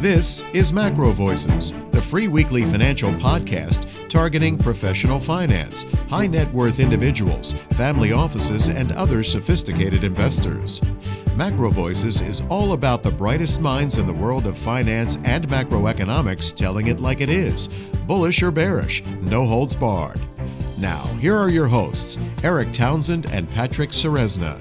This is MacroVoices, the free weekly financial podcast targeting professional finance, high net worth individuals, family offices, and other sophisticated investors. MacroVoices is all about the brightest minds in the world of finance and macroeconomics telling it like it is, bullish or bearish, no holds barred. Now, here are your hosts, Eric Townsend and Patrick Ceresna.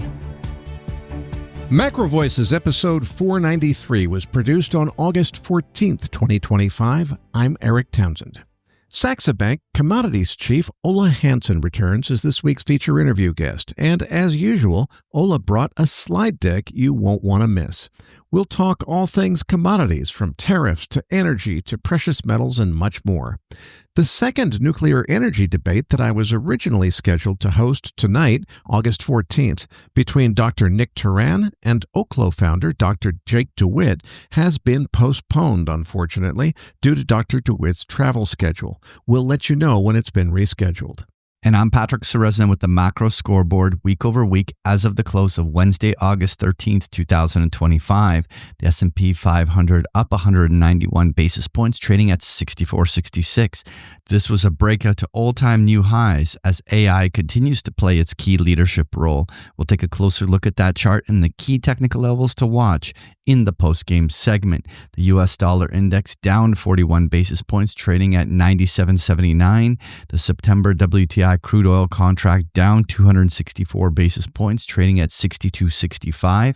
MacroVoices episode 493 was produced on August 14th, 2025. I'm Eric Townsend. Saxo Bank Commodities Chief Ole Hansen returns as this week's feature interview guest. And as usual, Ole brought a slide deck you won't want to miss. We'll talk all things commodities, from tariffs to energy to precious metals and much more. The second nuclear energy debate that I was originally scheduled to host tonight, August 14th, between Dr. Nick Turan and Oklo founder Dr. Jake DeWitt, has been postponed, unfortunately, due to Dr. DeWitt's travel schedule. We'll let you know when it's been rescheduled. And I'm Patrick Ceresna with the Macro Scoreboard week over week as of the close of Wednesday, August 13th, 2025. The S&P 500 up 191 basis points, trading at 64.66. This was a breakout to all-time new highs as AI continues to play its key leadership role. We'll take a closer look at that chart and the key technical levels to watch in the post-game segment. The U.S. dollar index down 41 basis points, trading at 97.79. The September WTI crude oil contract down 264 basis points, trading at 62.65.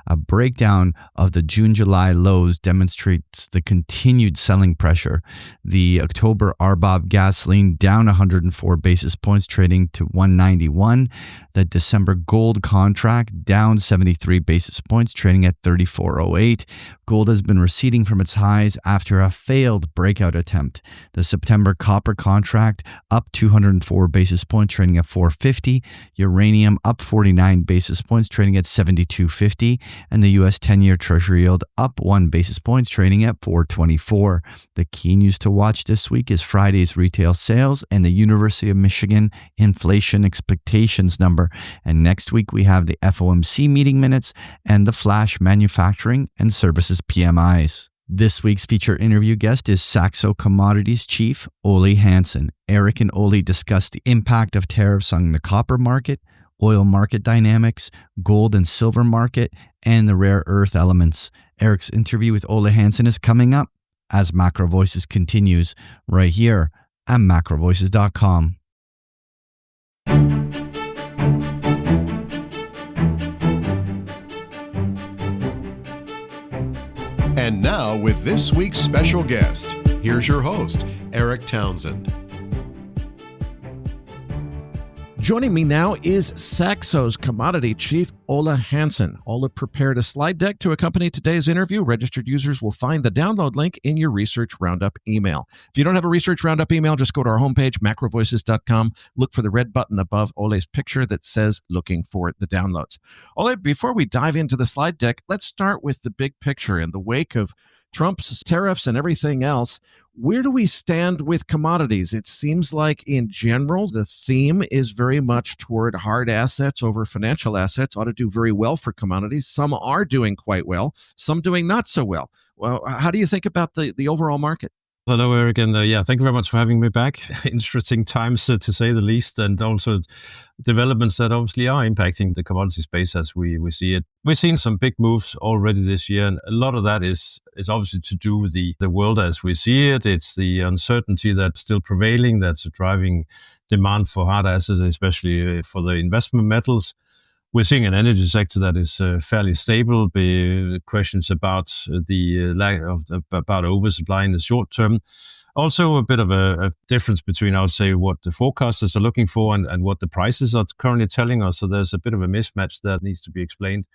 A breakdown of the June-July lows demonstrates the continued selling pressure. The October RBOB gasoline down 104 basis points, trading to 191. The December gold contract down 73 basis points, trading at 34.08. Gold has been receding from its highs after a failed breakout attempt. The September copper contract up 204 basis points, trading at 450. Uranium up 49 basis points, trading at 72.50. And the U.S. 10-year Treasury yield up 1 basis points, trading at 424. The key news to watch this week is Friday's retail sales and the University of Michigan inflation expectations number. And next week we have the FOMC meeting minutes and the flash manufacturing and services PMIs. This week's feature interview guest is Saxo Commodities Chief Ole Hansen. Eric and Ole discuss the impact of tariffs on the copper market, oil market dynamics, gold and silver market, and the rare earth elements. Eric's interview with Ole Hansen is coming up as MacroVoices continues right here at MacroVoices.com. And now, with this week's special guest, here's your host, Eric Townsend. Joining me now is Saxo's Commodity Chief, Ole Hansen. Ole prepared a slide deck to accompany today's interview. Registered users will find the download link in your Research Roundup email. If you don't have a Research Roundup email, just go to our homepage, macrovoices.com. Look for the red button above Ole's picture that says looking for the downloads. Ole, before we dive into the slide deck, let's start with the big picture. In the wake of Trump's tariffs and everything else, where do we stand with commodities? It seems like in general, the theme is very much toward hard assets over financial assets. Ought to do very well for commodities. Some are doing quite well, some doing not so well. Well, how do you think about the overall market? Hello, Eric, and thank you very much for having me back. Interesting times, to say the least, and also developments that obviously are impacting the commodity space as we see it. We've seen some big moves already this year, and a lot of that is obviously to do with the world as we see it. It's the uncertainty that's still prevailing that's driving demand for hard assets, especially for the investment metals. We're seeing an energy sector that is fairly stable. Questions about the lack of about oversupply in the short term. Also, a bit of a difference between, I would say, what the forecasters are looking for and what the prices are currently telling us. So there's a bit of a mismatch that needs to be explained.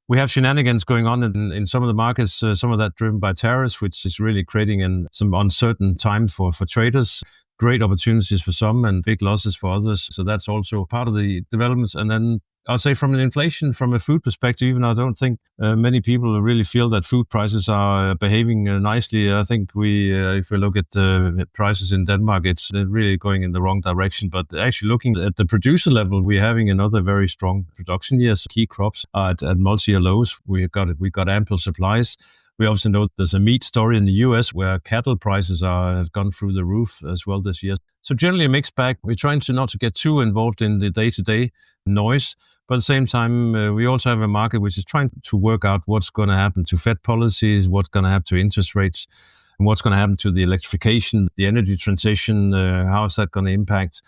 We have shenanigans going on in some of the markets, some of that driven by tariffs, which is really creating some uncertain time for traders. Great opportunities for some and big losses for others. So that's also part of the developments. And then I'll say from a food perspective, even I don't think many people really feel that food prices are behaving nicely. I think if we look at the prices in Denmark, it's really going in the wrong direction. But actually looking at the producer level, we're having another very strong production year. Key crops are at multi-year lows. We got ample supplies. We also know there's a meat story in the US where cattle prices have gone through the roof as well this year. So generally a mixed bag. We're trying to not to get too involved in the day-to-day noise, but at the same time, we also have a market which is trying to work out what's going to happen to Fed policies, what's going to happen to interest rates, and what's going to happen to the electrification, the energy transition, how is that going to impact?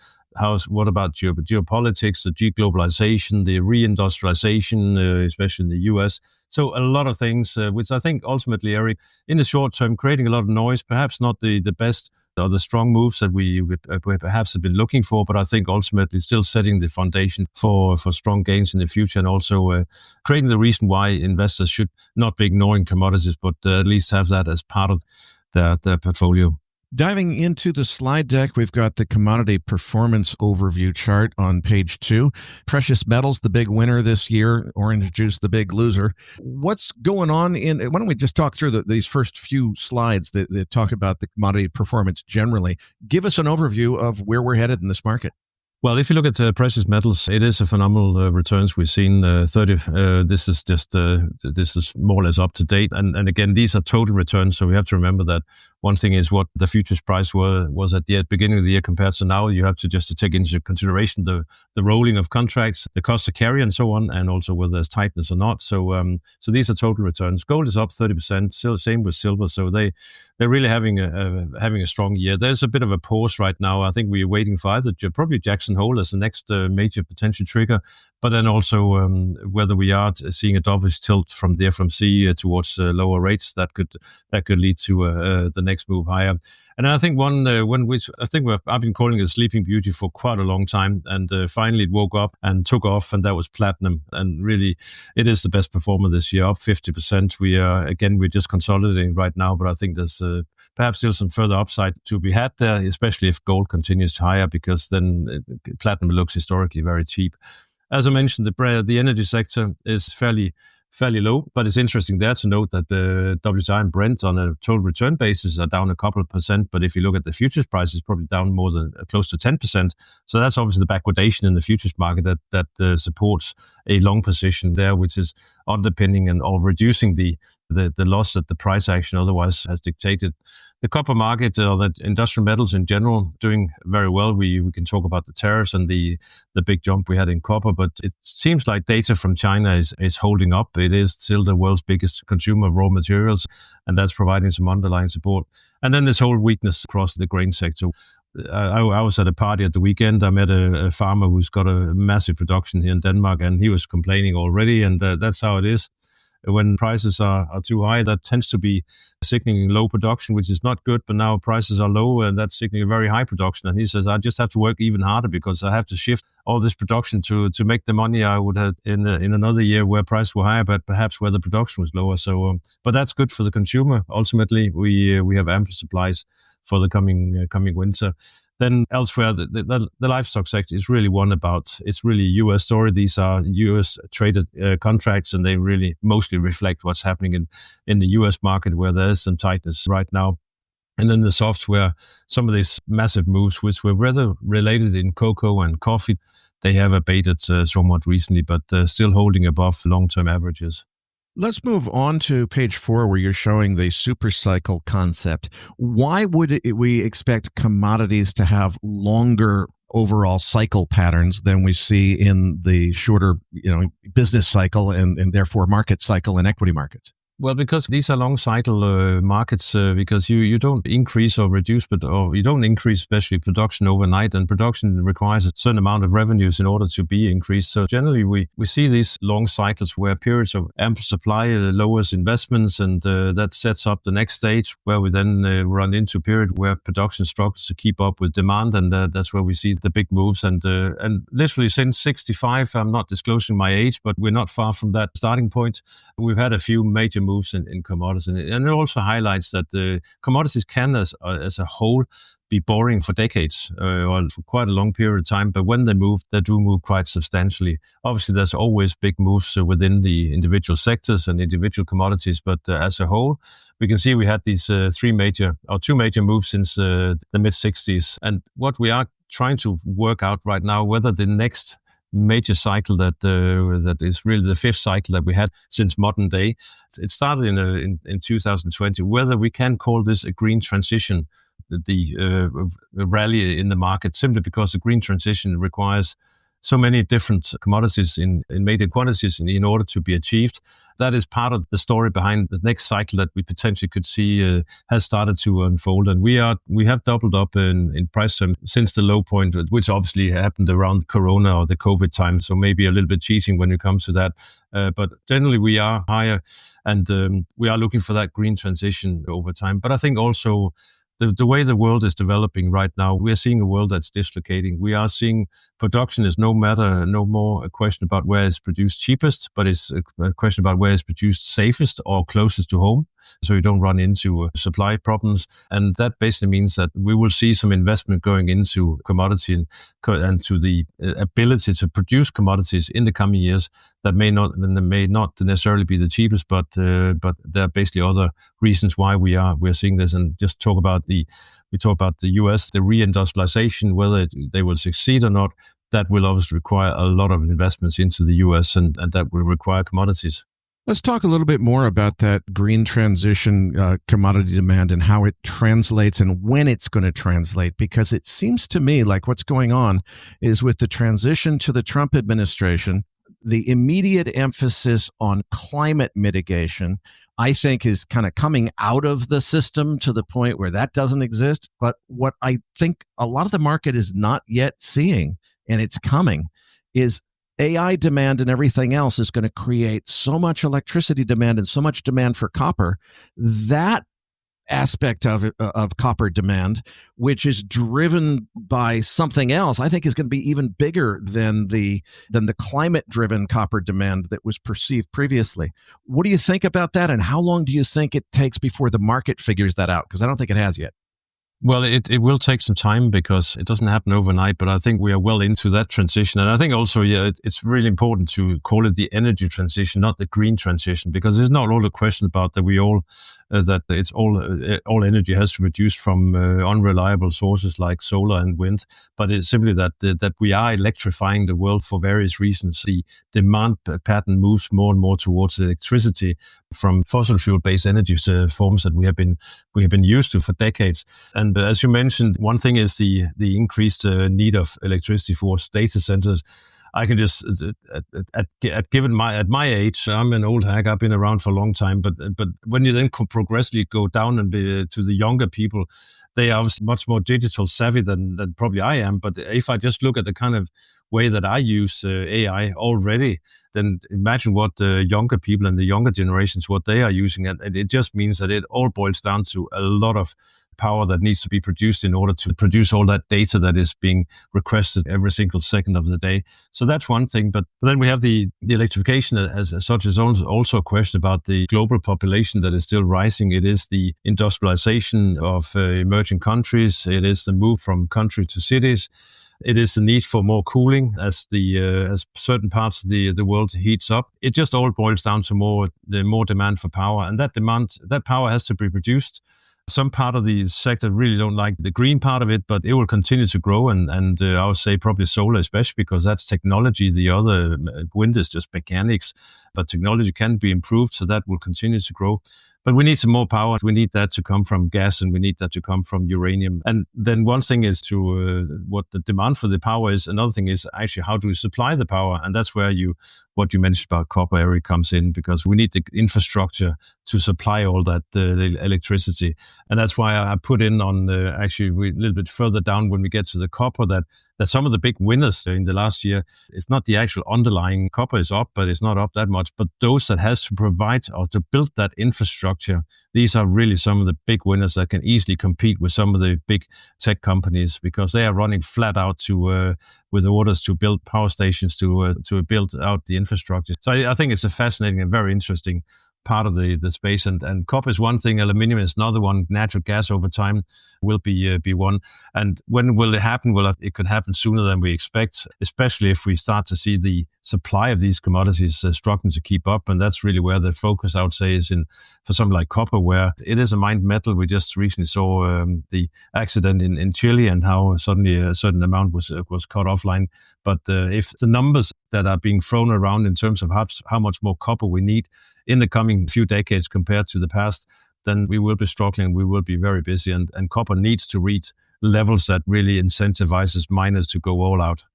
What about geopolitics, the deglobalization, the reindustrialization, especially in the US? So a lot of things, which I think ultimately, Eric, in the short term, creating a lot of noise, perhaps not the best or the strong moves that we perhaps have been looking for, but I think ultimately still setting the foundation for strong gains in the future, and also creating the reason why investors should not be ignoring commodities, but at least have that as part of their portfolio. Diving into the slide deck, we've got the commodity performance overview chart on page 2. Precious metals, the big winner this year. Orange juice, the big loser. What's going on why don't we just talk through these first few slides that talk about the commodity performance generally. Give us an overview of where we're headed in this market. Well, if you look at precious metals, it is a phenomenal returns. We've seen 30. This is more or less up to date, and again, these are total returns. So we have to remember that one thing is what the futures price was at the beginning of the year compared to now. You have to just take into consideration the rolling of contracts, the cost to carry, and so on, and also whether there's tightness or not. So these are total returns. Gold is up 30%. Still same with silver. So they're really having a strong year. There's a bit of a pause right now. I think we're waiting for either probably Jackson Hole as the next major potential trigger, but then also whether we are seeing a dovish tilt from the FOMC towards lower rates that could lead to the next move higher. And I think one which I think I've been calling it a sleeping beauty for quite a long time, and finally it woke up and took off, and that was platinum. And really, it is the best performer this year, up 50%. We're just consolidating right now, but I think there's perhaps still some further upside to be had there, especially if gold continues to higher, because then platinum looks historically very cheap. As I mentioned, the energy sector is fairly low, but it's interesting there to note that the WTI and Brent on a total return basis are down a couple of percent, but if you look at the futures price, it's probably down more than close to 10%. So that's obviously the backwardation in the futures market that supports a long position there, which is underpinning or reducing the loss that the price action otherwise has dictated. The copper market, or the industrial metals in general, doing very well. We can talk about the tariffs and the big jump we had in copper, but it seems like data from China is holding up. It is still the world's biggest consumer of raw materials, and that's providing some underlying support. And then this whole weakness across the grain sector. I was at a party at the weekend. I met a farmer who's got a massive production here in Denmark, and he was complaining already, and that's how it is. When prices are too high, that tends to be signaling low production, which is not good. But now prices are low, and that's signaling very high production. And he says, I just have to work even harder because I have to shift all this production to make the money I would have in another year where prices were higher, but perhaps where the production was lower. So, but that's good for the consumer. Ultimately, we have ample supplies for the coming winter. Then elsewhere, the livestock sector is really it's really a U.S. story. These are U.S. traded contracts, and they really mostly reflect what's happening in the U.S. market, where there is some tightness right now. And then the software, some of these massive moves, which were rather related in cocoa and coffee, they have abated somewhat recently, but still holding above long-term averages. Let's move on to page 4, where you're showing the super cycle concept. Why would we expect commodities to have longer overall cycle patterns than we see in the shorter, business cycle and therefore market cycle in equity markets? Well, because these are long cycle markets, because you don't increase or reduce, or you don't increase especially production overnight, and production requires a certain amount of revenues in order to be increased. So generally, we see these long cycles where periods of ample supply lowers investments, and that sets up the next stage where we then run into a period where production struggles to keep up with demand, and that's where we see the big moves. And literally since 65, I'm not disclosing my age, but we're not far from that starting point. We've had a few major moves in commodities, and it also highlights that the commodities can, as a whole, be boring for decades or for quite a long period of time. But when they do move quite substantially. Obviously, there's always big moves within the individual sectors and individual commodities. But as a whole, we can see we had these two major moves since the mid 60s. And what we are trying to work out right now, whether the next major cycle that is really the fifth cycle that we had since modern day. It started in 2020. Whether we can call this a green transition, the rally in the market, simply because the green transition requires so many different commodities in major quantities in order to be achieved. That is part of the story behind the next cycle that we potentially could see has started to unfold. And we have doubled up in price since the low point, which obviously happened around Corona or the COVID time. So maybe a little bit cheating when it comes to that. But generally we are higher, and we are looking for that green transition over time. But I think also the way the world is developing right now, we are seeing a world that's dislocating. We are seeing production is no more a question about where it's produced cheapest, but it's a question about where it's produced safest or closest to home, so you don't run into supply problems. And that basically means that we will see some investment going into commodity and to the ability to produce commodities in the coming years that may not necessarily be the cheapest, but there are basically other reasons why we're seeing this. And just talk about the US, the reindustrialization, whether they will succeed or not, that will obviously require a lot of investments into the US, and that will require commodities. Let's talk a little bit more about that green transition commodity demand and how it translates and when it's going to translate, because it seems to me like what's going on is with the transition to the Trump administration, the immediate emphasis on climate mitigation, I think, is kind of coming out of the system to the point where that doesn't exist. But what I think a lot of the market is not yet seeing, and it's coming, is AI demand and everything else is going to create so much electricity demand and so much demand for copper. That aspect of copper demand, which is driven by something else, I think is going to be even bigger than the climate-driven copper demand that was perceived previously. What do you think about that, and how long do you think it takes before the market figures that out? Because I don't think it has yet. Well, it will take some time because it doesn't happen overnight, but I think we are well into that transition. And I think also, it's really important to call it the energy transition, not the green transition, because there's not all the question about that that it's all energy has to be produced from unreliable sources like solar and wind, but it's simply that we are electrifying the world for various reasons. The demand pattern moves more and more towards electricity from fossil fuel-based energy forms that we have been used to for decades. And as you mentioned, one thing is the increased need of electricity for data centers. I can just, at my age, I'm an old hag. I've been around for a long time. But when you then progressively go down and to the younger people, they are much more digital savvy than probably I am. But if I just look at the kind of way that I use AI already, then imagine what the younger people and the younger generations, what they are using. And it just means that it all boils down to a lot of power that needs to be produced in order to produce all that data that is being requested every single second of the day. So that's one thing. But then we have the electrification as such is also a question about the global population that is still rising. It is the industrialization of emerging countries. It is the move from country to cities. It is the need for more cooling as certain parts of the world heats up. It just all boils down to more demand for power, and that power has to be produced. Some part of the sector really don't like the green part of it, but it will continue to grow. And I would say probably solar, especially because that's technology. The other wind is just mechanics, but technology can be improved, so that will continue to grow. But we need some more power. We need that to come from gas, and we need that to come from uranium. And then one thing is what the demand for the power is. Another thing is actually how do we supply the power? And that's where what you mentioned about copper, Eric, comes in, because we need the infrastructure to supply all that the electricity. And that's why I put in on actually a little bit further down when we get to the copper that some of the big winners in the last year, it's not the actual underlying copper is up, but it's not up that much. But those that has to provide or to build that infrastructure, these are really some of the big winners that can easily compete with some of the big tech companies, because they are running flat out with orders to build power stations, to build out the infrastructure. So I think it's a fascinating and very interesting part of the space, and copper is one thing, aluminium is another one, natural gas over time will be one. And when will it happen? Well, it could happen sooner than we expect, especially if we start to see the supply of these commodities struggling to keep up. And that's really where the focus, I would say, is for something like copper, where it is a mined metal. We just recently saw the accident in Chile and how suddenly a certain amount was cut offline. But if the numbers that are being thrown around in terms of how much more copper we need in the coming few decades compared to the past, then we will be struggling. We will be very busy. And copper needs to reach levels that really incentivizes miners to go all out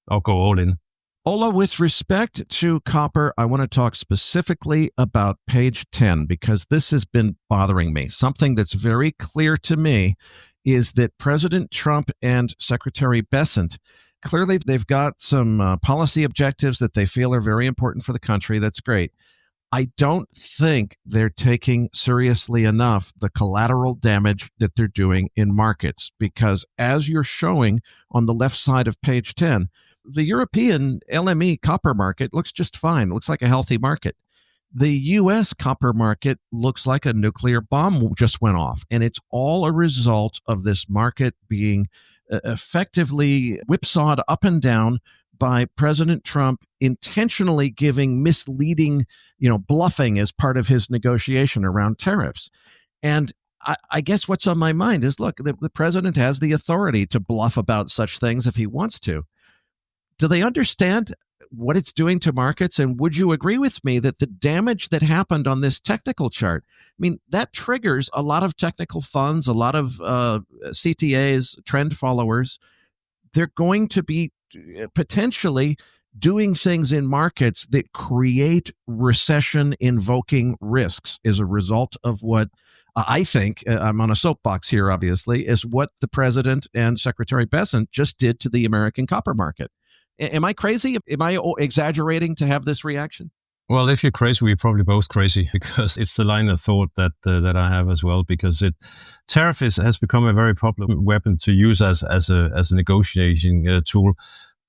or go all in. Ola, with respect to copper, I want to talk specifically about page 10 because this has been bothering me. Something that's very clear to me is that President Trump and Secretary Bessent, clearly they've got some policy objectives that they feel are very important for the country. That's great. I don't think they're taking seriously enough the collateral damage that they're doing in markets because as you're showing on the left side of page 10, the European LME copper market looks just fine. It looks like a healthy market. The U.S. copper market looks like a nuclear bomb just went off, and it's all a result of this market being effectively whipsawed up and down by President Trump intentionally giving misleading, bluffing as part of his negotiation around tariffs. And I guess what's on my mind is, look, the president has the authority to bluff about such things if he wants to. Do they understand what it's doing to markets? And would you agree with me that the damage that happened on this technical chart, that triggers a lot of technical funds, a lot of CTAs, trend followers. They're going to be potentially doing things in markets that create recession-invoking risks as a result of what I think, I'm on a soapbox here, obviously, is what the president and Secretary Bessent just did to the American copper market. Am I crazy? Am I exaggerating to have this reaction? Well, if you're crazy, we're probably both crazy because it's the line of thought that I have as well. Because tariff has become a very popular weapon to use as a negotiating tool,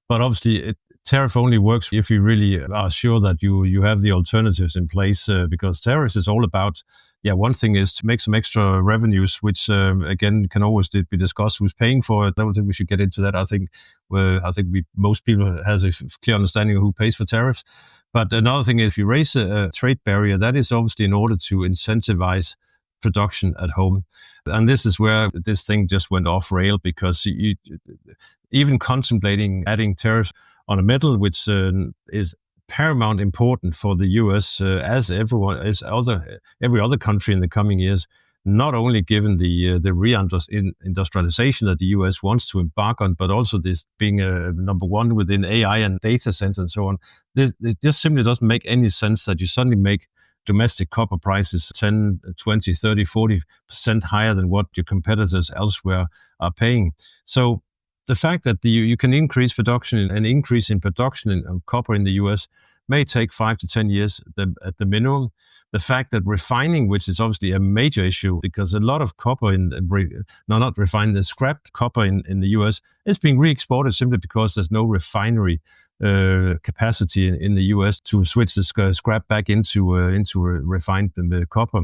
but obviously tariff only works if you really are sure that you have the alternatives in place. Because tariffs is all about. One thing is to make some extra revenues, which again can always be discussed. Who's paying for it? I don't think we should get into that. I think most people has a clear understanding of who pays for tariffs. But another thing is, if you raise a trade barrier, that is obviously in order to incentivize production at home, and this is where this thing just went off rail because you even contemplating adding tariffs on a metal, which is paramount important for the U.S. As every other country in the coming years, not only given the reindustrialization that the U.S. wants to embark on, but also this being number one within AI and data centers and so on. It just simply doesn't make any sense that you suddenly make domestic copper prices 10, 20, 30, 40% higher than what your competitors elsewhere are paying. So the fact that you can increase production and increase in production in copper in the US may take 5 to 10 years at the minimum. The fact that refining, which is obviously a major issue because a lot of copper not refined, the scrap copper in the US is being re-exported simply because there's no refinery capacity in the US to switch the scrap back into refined copper.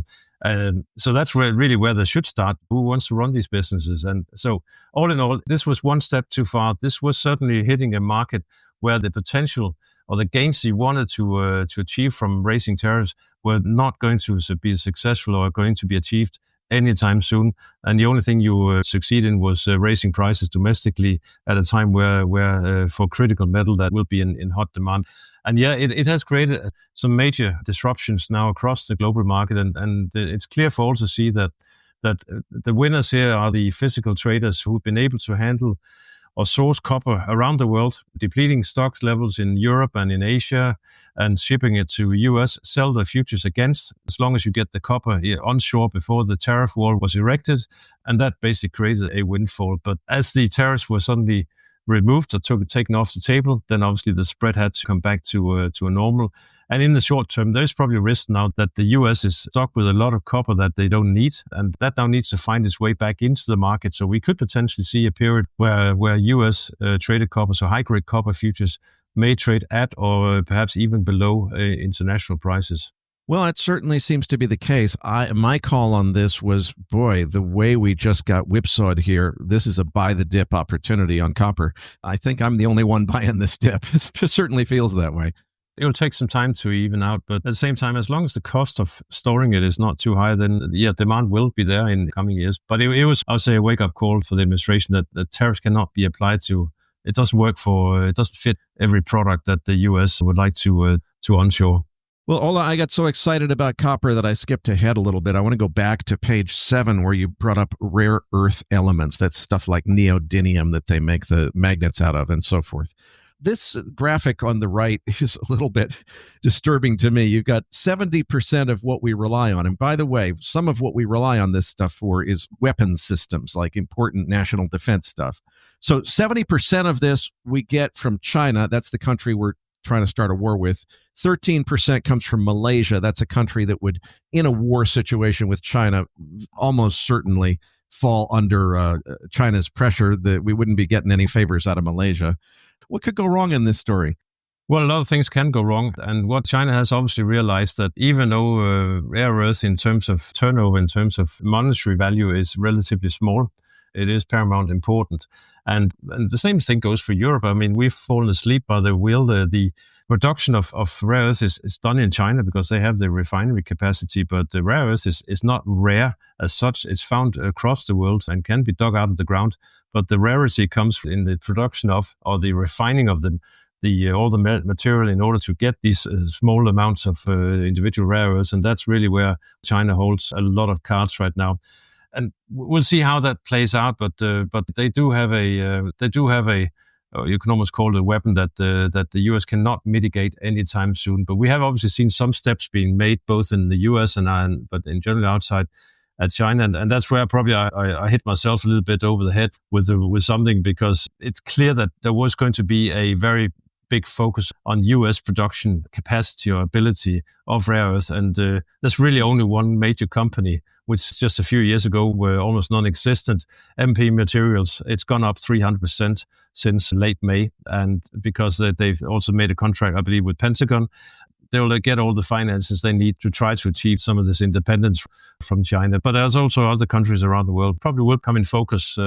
So that's really where they should start. Who wants to run these businesses? And so all in all, this was one step too far. This was certainly hitting a market where the potential or the gains he wanted to achieve from raising tariffs were not going to be successful or going to be achieved anytime soon. And the only thing you succeed in was raising prices domestically at a time where for critical metal that will be in hot demand. And it has created some major disruptions now across the global market. And it's clear for all to see that the winners here are the physical traders who've been able to handle or source copper around the world, depleting stocks levels in Europe and in Asia and shipping it to US, sell the futures against, as long as you get the copper onshore before the tariff wall was erected. And that basically created a windfall. But as the tariffs were suddenly removed or taken off the table, then obviously the spread had to come back to a normal. And in the short term, there's probably a risk now that the US is stuck with a lot of copper that they don't need, and that now needs to find its way back into the market. So we could potentially see a period where US traded copper, so high-grade copper futures, may trade at or perhaps even below international prices. Well, it certainly seems to be the case. My call on this was, boy, the way we just got whipsawed here, this is a buy the dip opportunity on copper. I think I'm the only one buying this dip. It certainly feels that way. It will take some time to even out, but at the same time, as long as the cost of storing it is not too high, then demand will be there in the coming years. But it was, I would say, a wake-up call for the administration that tariffs cannot be applied to. It doesn't fit every product that the U.S. would like to onshore. Well, Ola, I got so excited about copper that I skipped ahead a little bit. I want to go back to page 7 where you brought up rare earth elements. That's stuff like neodymium that they make the magnets out of and so forth. This graphic on the right is a little bit disturbing to me. You've got 70% of what we rely on. And by the way, some of what we rely on this stuff for is weapons systems, like important national defense stuff. So 70% of this we get from China. That's the country we're trying to start a war with. 13% comes from Malaysia. That's a country that would, in a war situation with China, almost certainly fall under China's pressure, that we wouldn't be getting any favors out of Malaysia. What could go wrong in this story? Well, a lot of things can go wrong. And what China has obviously realized that even though rare earth in terms of turnover, in terms of monetary value is relatively small, it is paramount important. And the same thing goes for Europe. I mean, we've fallen asleep by the wheel. The production of rare earth is done in China because they have the refinery capacity, but the rare earth is not rare as such. It's found across the world and can be dug out of the ground. But the rarity comes in the production of, or the refining of all the material in order to get these small amounts of individual rare earths. And that's really where China holds a lot of cards right now. And we'll see how that plays out, but they do have a you can almost call it a weapon that the US cannot mitigate anytime soon. But we have obviously seen some steps being made both in the US but in general outside at China, and that's where probably I hit myself a little bit over the head with something, because it's clear that there was going to be a very big focus on US production capacity or ability of rare earth, and there's really only one major company, which just a few years ago were almost non-existent, MP Materials. It's gone up 300% since late May, and because they've also made a contract, I believe, with Pentagon, they will get all the finances they need to try to achieve some of this independence from China. But there's also other countries around the world probably will come in focus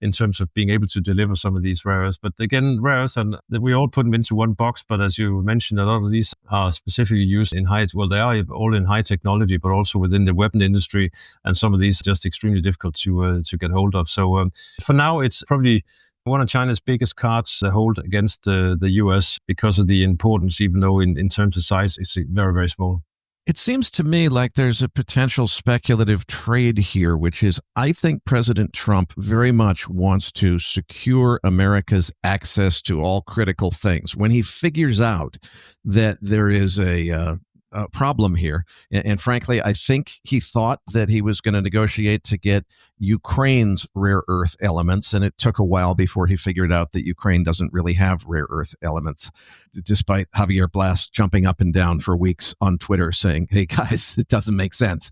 in terms of being able to deliver some of these rare earths. But again, rare earths, and we all put them into one box. But as you mentioned, a lot of these are specifically used in they are all in high technology, but also within the weapon industry. And some of these are just extremely difficult to get hold of. So for now, it's probably one of China's biggest cards they hold against the US because of the importance, even though in terms of size, it's very, very small. It seems to me like there's a potential speculative trade here, which is I think President Trump very much wants to secure America's access to all critical things. When he figures out that there is a problem here, and frankly, I think he thought that he was going to negotiate to get Ukraine's rare earth elements, and it took a while before he figured out that Ukraine doesn't really have rare earth elements, despite Javier Blas jumping up and down for weeks on Twitter saying, hey guys, it doesn't make sense.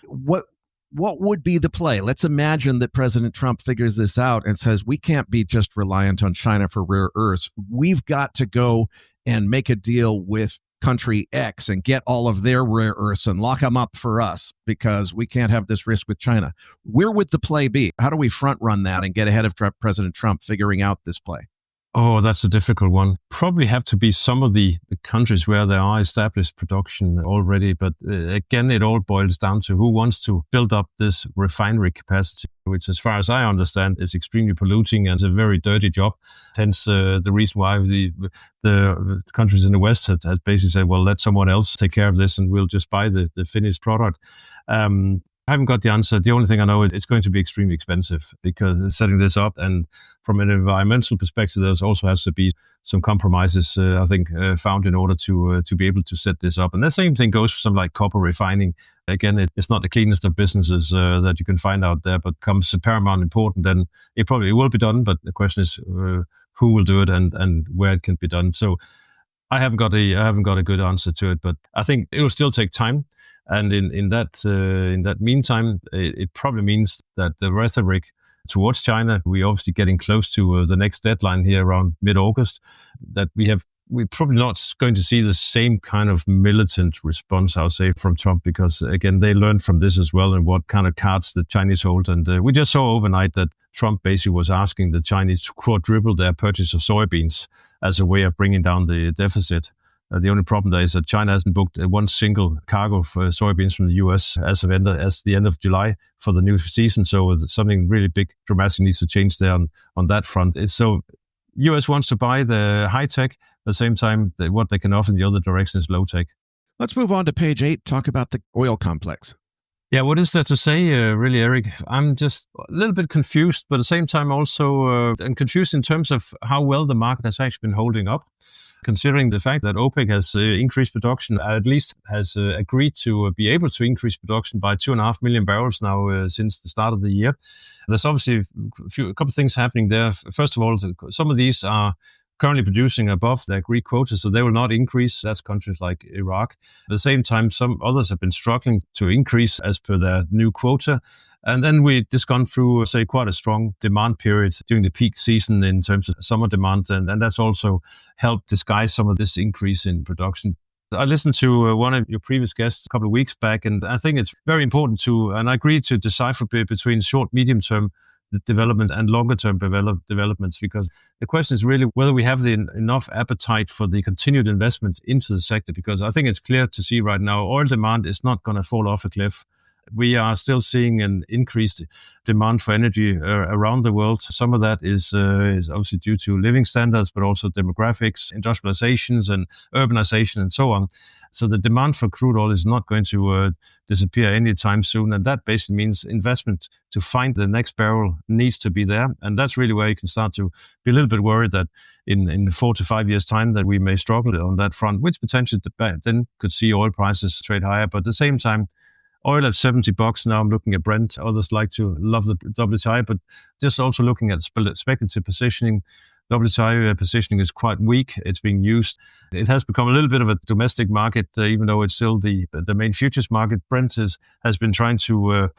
What would be the play? Let's imagine that President Trump figures this out and says, we can't be just reliant on China for rare earths. We've got to go and make a deal with country X and get all of their rare earths and lock them up for us because we can't have this risk with China. Where would the play be? How do we front run that and get ahead of President Trump figuring out this play? Oh, that's a difficult one. Probably have to be some of the countries where there are established production already. But again, it all boils down to who wants to build up this refinery capacity, which, as far as I understand, is extremely polluting and is a very dirty job. Hence, the reason why the countries in the West had basically said, well, let someone else take care of this and we'll just buy the finished product. I haven't got the answer. The only thing I know is it's going to be extremely expensive because setting this up, and from an environmental perspective, there also has to be some compromises, I think, found in order to be able to set this up. And the same thing goes for something like copper refining. Again, it's not the cleanest of businesses that you can find out there, but comes paramount important, then it probably will be done. But the question is who will do it and where it can be done. So I haven't got a good answer to it, but I think it will still take time. And in that meantime, it probably means that the rhetoric towards China, we're obviously getting close to the next deadline here around mid-August, that we have we're probably not going to see the same kind of militant response, I would say, from Trump, because, again, they learned from this as well and what kind of cards the Chinese hold. And we just saw overnight that Trump basically was asking the Chinese to quadruple their purchase of soybeans as a way of bringing down the deficit. The only problem there is that China hasn't booked one single cargo for soybeans from the U.S. as the end of July for the new season. So something really big, dramatic needs to change there on that front. So U.S. wants to buy the high tech. At the same time, what they can offer in the other direction is low tech. Let's move on to page 8, talk about the oil complex. Yeah, what is there to say, really, Eric? I'm just a little bit confused, but at the same time also and confused in terms of how well the market has actually been holding up, considering the fact that OPEC has increased production, at least has agreed to be able to increase production by 2.5 million barrels now since the start of the year. There's obviously a couple of things happening there. First of all, some of these are currently producing above their agreed quota, so they will not increase. That's countries like Iraq. At the same time, some others have been struggling to increase as per their new quota. And then we just gone through, say, quite a strong demand period during the peak season in terms of summer demand, and that's also helped disguise some of this increase in production. I listened to one of your previous guests a couple of weeks back, and I think it's very important and I agree to decipher between short, medium-term development and longer-term developments, because the question is really whether we have enough appetite for the continued investment into the sector, because I think it's clear to see right now oil demand is not going to fall off a cliff. We are still seeing an increased demand for energy around the world. Some of that is obviously due to living standards, but also demographics, industrializations and urbanization and so on. So the demand for crude oil is not going to disappear anytime soon. And that basically means investment to find the next barrel needs to be there. And that's really where you can start to be a little bit worried that in 4 to 5 years' time that we may struggle on that front, which potentially then could see oil prices trade higher. But at the same time, oil at $70 now. I'm looking at Brent. Others like to love the WTI, but just also looking at speculative positioning. WTI positioning is quite weak. It's being used. It has become a little bit of a domestic market, even though it's still the main futures market. Brent has been trying to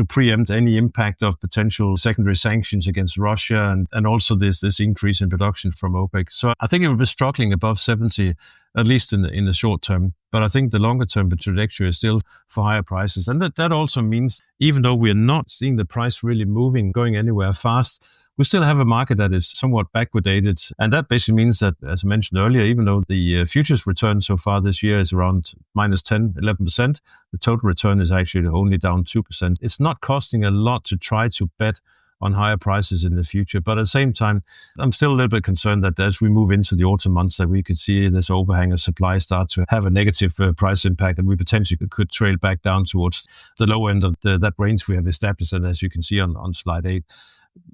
preempt any impact of potential secondary sanctions against Russia and also this increase in production from OPEC. So I think it will be struggling above 70, at least in the short term. But I think the longer term trajectory is still for higher prices. And that also means, even though we're not seeing the price really moving, going anywhere fast, we still have a market that is somewhat backwardated. And that basically means that, as I mentioned earlier, even though the futures return so far this year is around minus 10, 11%, the total return is actually only down 2%. It's not costing a lot to try to bet on higher prices in the future. But at the same time, I'm still a little bit concerned that as we move into the autumn months, that we could see this overhang of supply start to have a negative price impact, and we potentially could trail back down towards the low end of that range we have established, and as you can see on slide 8.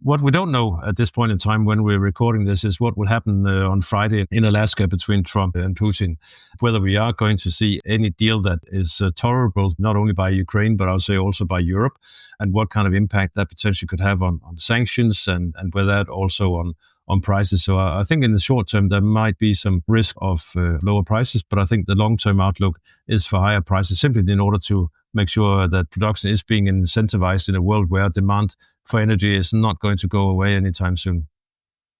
What we don't know at this point in time when we're recording this is what will happen on Friday in Alaska between Trump and Putin, whether we are going to see any deal that is tolerable, not only by Ukraine, but I'll say also by Europe, and what kind of impact that potentially could have on sanctions and whether that also on prices. So I think in the short term, there might be some risk of lower prices, but I think the long-term outlook is for higher prices, simply in order to make sure that production is being incentivized in a world where demand for energy is not going to go away anytime soon.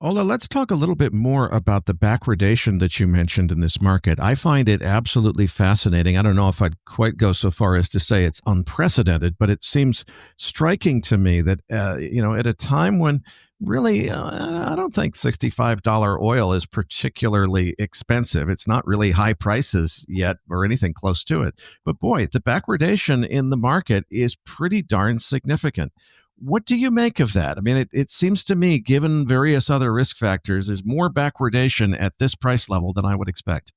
Ola, let's talk a little bit more about the backwardation that you mentioned in this market. I find it absolutely fascinating. I don't know if I'd quite go so far as to say it's unprecedented, but it seems striking to me that, at a time when really, I don't think $65 oil is particularly expensive. It's not really high prices yet or anything close to it. But boy, the backwardation in the market is pretty darn significant. What do you make of that? I mean, it seems to me, given various other risk factors, there's more backwardation at this price level than I would expect.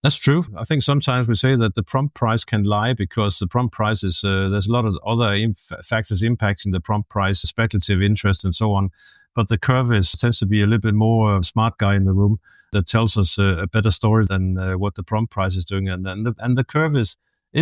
That's true. I think sometimes we say that the prompt price can lie because the prompt price is, there's a lot of other factors impacting the prompt price, speculative interest and so on. But the curve tends to be a little bit more smart guy in the room that tells us a better story than what the prompt price is doing. And the curve is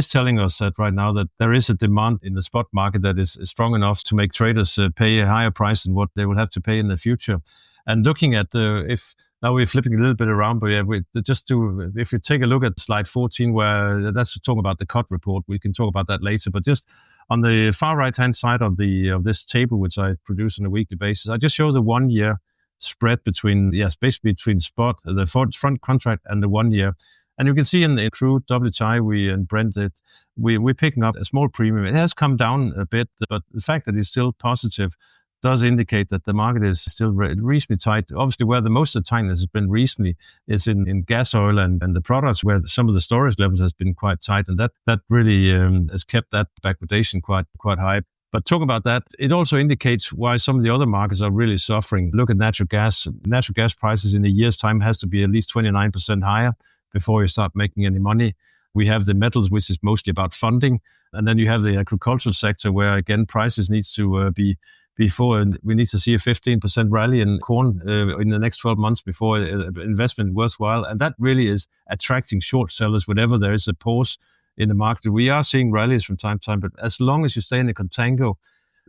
telling us that right now that there is a demand in the spot market that is strong enough to make traders pay a higher price than what they will have to pay in the future. And looking at if now we're flipping a little bit around, but yeah, if you take a look at slide 14, where that's talking about the cut report, we can talk about that later. But just on the far right-hand side of this table, which I produce on a weekly basis, I just show the 1 year spread between, basically between spot, the front contract and the 1 year. And you can see in the crude WTI and Brent that we're picking up a small premium. It has come down a bit, but the fact that it's still positive does indicate that the market is still reasonably tight. Obviously, where the most of the tightness has been recently is in gas oil and the products, where some of the storage levels has been quite tight, and that really has kept that backwardation quite high. But talking about that, it also indicates why some of the other markets are really suffering. Look at natural gas. Natural gas prices in a year's time has to be at least 29% higher before you start making any money. We have the metals, which is mostly about funding. And then you have the agricultural sector, where, again, prices needs to be before, and we need to see a 15% rally in corn in the next 12 months before investment worthwhile. And that really is attracting short sellers whenever there is a pause in the market. We are seeing rallies from time to time, but as long as you stay in the contango,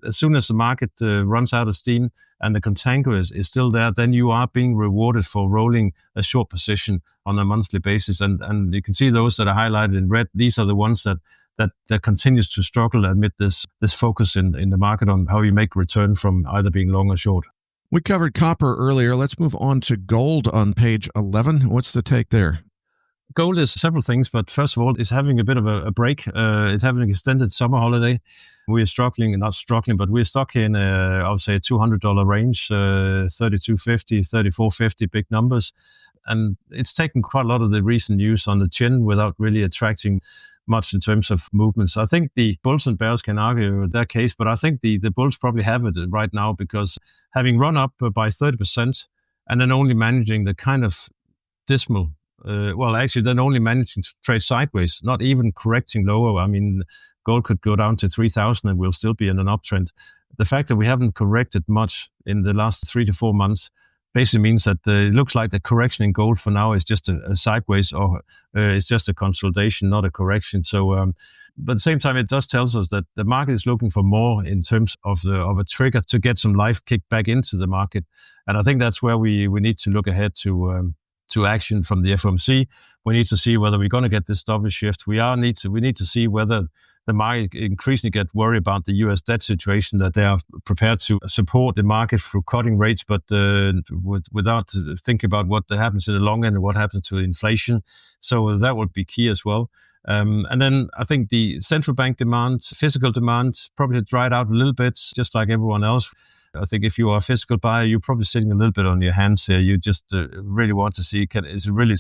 as soon as the market runs out of steam and the contango is still there, then you are being rewarded for rolling a short position on a monthly basis. And you can see those that are highlighted in red. These are the ones that continues to struggle amid this focus in the market on how you make return from either being long or short. We covered copper earlier. Let's move on to gold on page 11. What's the take there? Gold is several things, but first of all, it's having a bit of a break. It's having an extended summer holiday. We are not struggling, but we're stuck in, I would say, a $200 range, $32.50, $34.50, big numbers. And it's taken quite a lot of the recent news on the chin without really attracting much in terms of movements. I think the bulls and bears can argue their case, but I think the bulls probably have it right now, because having run up by 30% and then only managing the kind of dismal, then only managing to trade sideways, not even correcting lower. I mean, gold could go down to 3,000 and we'll still be in an uptrend. The fact that we haven't corrected much in the last 3 to 4 months basically means that it looks like the correction in gold for now is just a sideways, or it's just a consolidation, not a correction. So, but at the same time, it does tell us that the market is looking for more in terms of a trigger to get some life kicked back into the market. And I think that's where we need to look ahead to action from the FOMC. We need to see whether we're going to get this double shift. We need to see whether the market increasingly get worried about the U.S. debt situation, that they are prepared to support the market through cutting rates, but without thinking about what happens in the long end and what happens to inflation. So that would be key as well. And then I think the central bank demand, physical demand, probably dried out a little bit, just like everyone else. I think if you are a physical buyer, you're probably sitting a little bit on your hands here. You just really want to see, does it really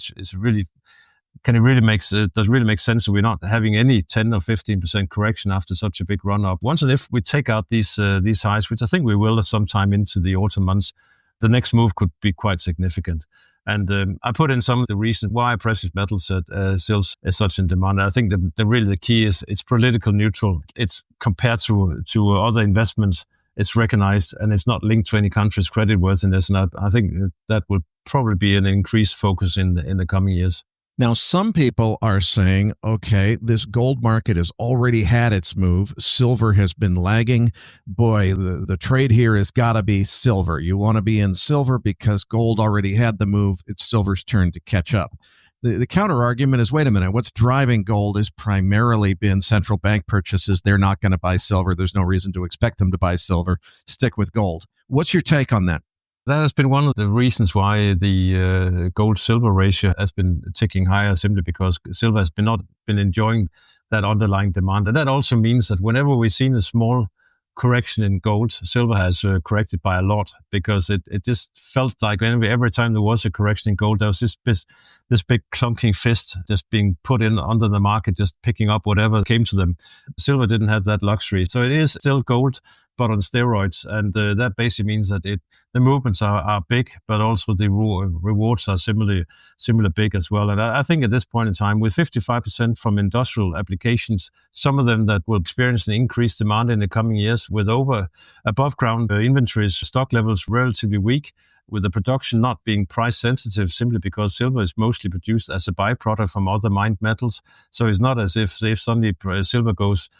make sense that we're not having any 10 or 15% correction after such a big run up? Once and if we take out these highs, which I think we will sometime into the autumn months, the next move could be quite significant. And I put in some of the reasons why precious metals still is such in demand. I think the key is it's political neutral. It's compared to other investments. It's recognized, and it's not linked to any country's creditworthiness. And I think that will probably be an increased focus in the coming years. Now, some people are saying, okay, this gold market has already had its move. Silver has been lagging. Boy, the trade here has got to be silver. You want to be in silver because gold already had the move. It's silver's turn to catch up. The counter argument is, wait a minute, what's driving gold has primarily been central bank purchases. They're not going to buy silver. There's no reason to expect them to buy silver. Stick with gold. What's your take on that? That has been one of the reasons why the gold-silver ratio has been ticking higher, simply because silver has not been enjoying that underlying demand. And that also means that whenever we've seen a small correction in gold, silver has corrected by a lot, because it just felt like every time there was a correction in gold, there was this big clunking fist just being put in under the market, just picking up whatever came to them. Silver didn't have that luxury. So it is still gold, but on steroids. And that basically means that the movements are big, but also the rewards are similar big as well. And I think at this point in time, with 55% from industrial applications, some of them that will experience an increased demand in the coming years, with above ground inventories, stock levels relatively weak, with the production not being price sensitive, simply because silver is mostly produced as a byproduct from other mined metals. So it's not as if suddenly silver goes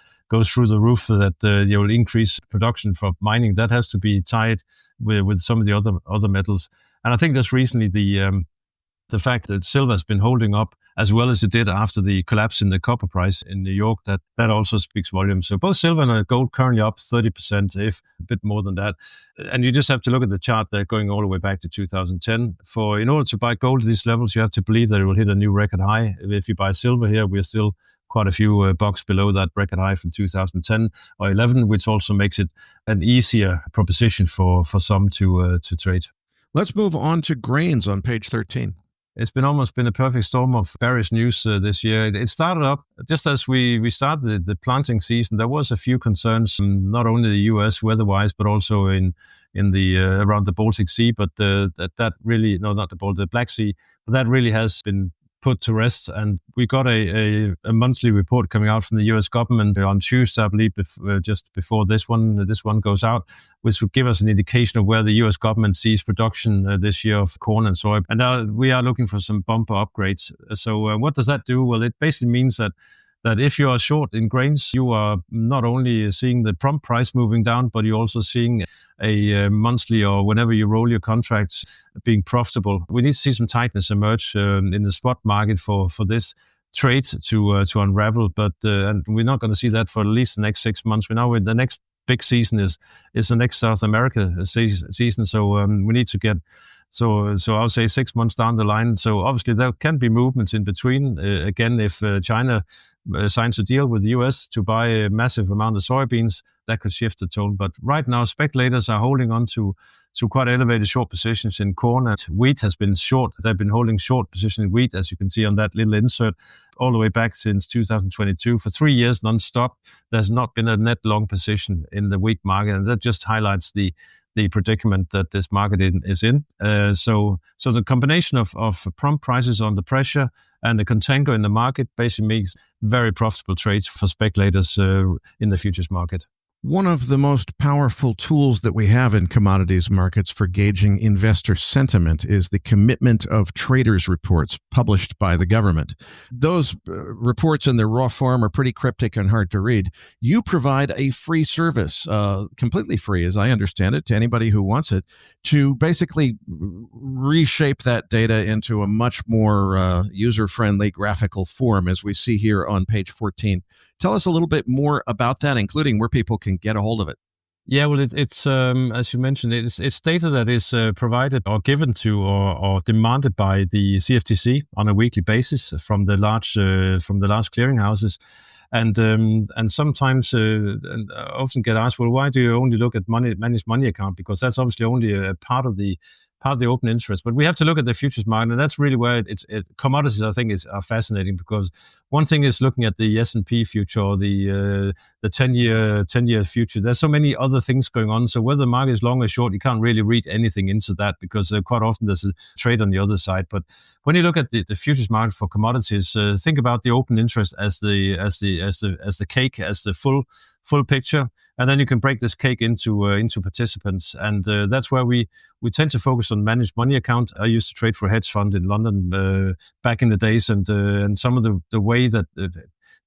through the roof that you will increase production from mining. That has to be tied with some of the other metals. And I think that's recently the fact that silver has been holding up as well as it did after the collapse in the copper price in New York, that also speaks volumes. So both silver and gold currently up 30%, if a bit more than that. And you just have to look at the chart there going all the way back to 2010. In order to buy gold at these levels, you have to believe that it will hit a new record high. If you buy silver here, we're still quite a few bucks below that record high from 2010 or 11, which also makes it an easier proposition for some to trade. Let's move on to grains on page 13. It's almost been a perfect storm of bearish news this year. It started up just as we started the planting season. There was a few concerns, not only the U.S. weather-wise, but also in the around the Baltic Sea. But that really, no, not the Black Sea. But that really has been put to rest, and we got a monthly report coming out from the U.S. government on Tuesday, I believe, just before this one goes out, which will give us an indication of where the U.S. government sees production this year of corn and soy. And now we are looking for some bumper upgrades. So what does that do? Well, it basically means that if you are short in grains, you are not only seeing the prompt price moving down, but you're also seeing a monthly or whenever you roll your contracts being profitable. We need to see some tightness emerge in the spot market for this trade to unravel, but and we're not going to see that for at least the next 6 months. We know the next big season is the next South America season, so we need to get. So I'll say 6 months down the line. So obviously there can be movements in between. Again, if China signs a deal with the US to buy a massive amount of soybeans, that could shift the tone. But right now, speculators are holding on to quite elevated short positions in corn, and wheat has been short. They've been holding short position in wheat, as you can see on that little insert, all the way back since 2022. For 3 years non-stop, there's not been a net long position in the wheat market, and that just highlights the predicament that this market is in. So the combination of prompt prices under pressure and the contango in the market basically makes very profitable trades for speculators in the futures market. One of the most powerful tools that we have in commodities markets for gauging investor sentiment is the commitment of traders reports published by the government. Those reports in their raw form are pretty cryptic and hard to read. You provide a free service, completely free as I understand it, to anybody who wants it, to basically reshape that data into a much more user-friendly graphical form, as we see here on page 14. Tell us a little bit more about that, including where people can get a hold of it. Yeah, well, it's as you mentioned, it's data that is provided or given to or demanded by the CFTC on a weekly basis from the large clearinghouses, and sometimes and I often get asked, well, why do you only look at managed money account? Because that's obviously only a part of the open interest. But we have to look at the futures market, and that's really where commodities, I think, are fascinating, because one thing is looking at the S&P future or the 10-year future. There's so many other things going on. So whether the market is long or short, you can't really read anything into that, because quite often there's a trade on the other side. But when you look at the futures market for commodities, think about the open interest as the cake, as the full picture, and then you can break this cake into participants, and that's where we tend to focus on managed money account. I used to trade for a hedge fund in London back in the days, and some of the way that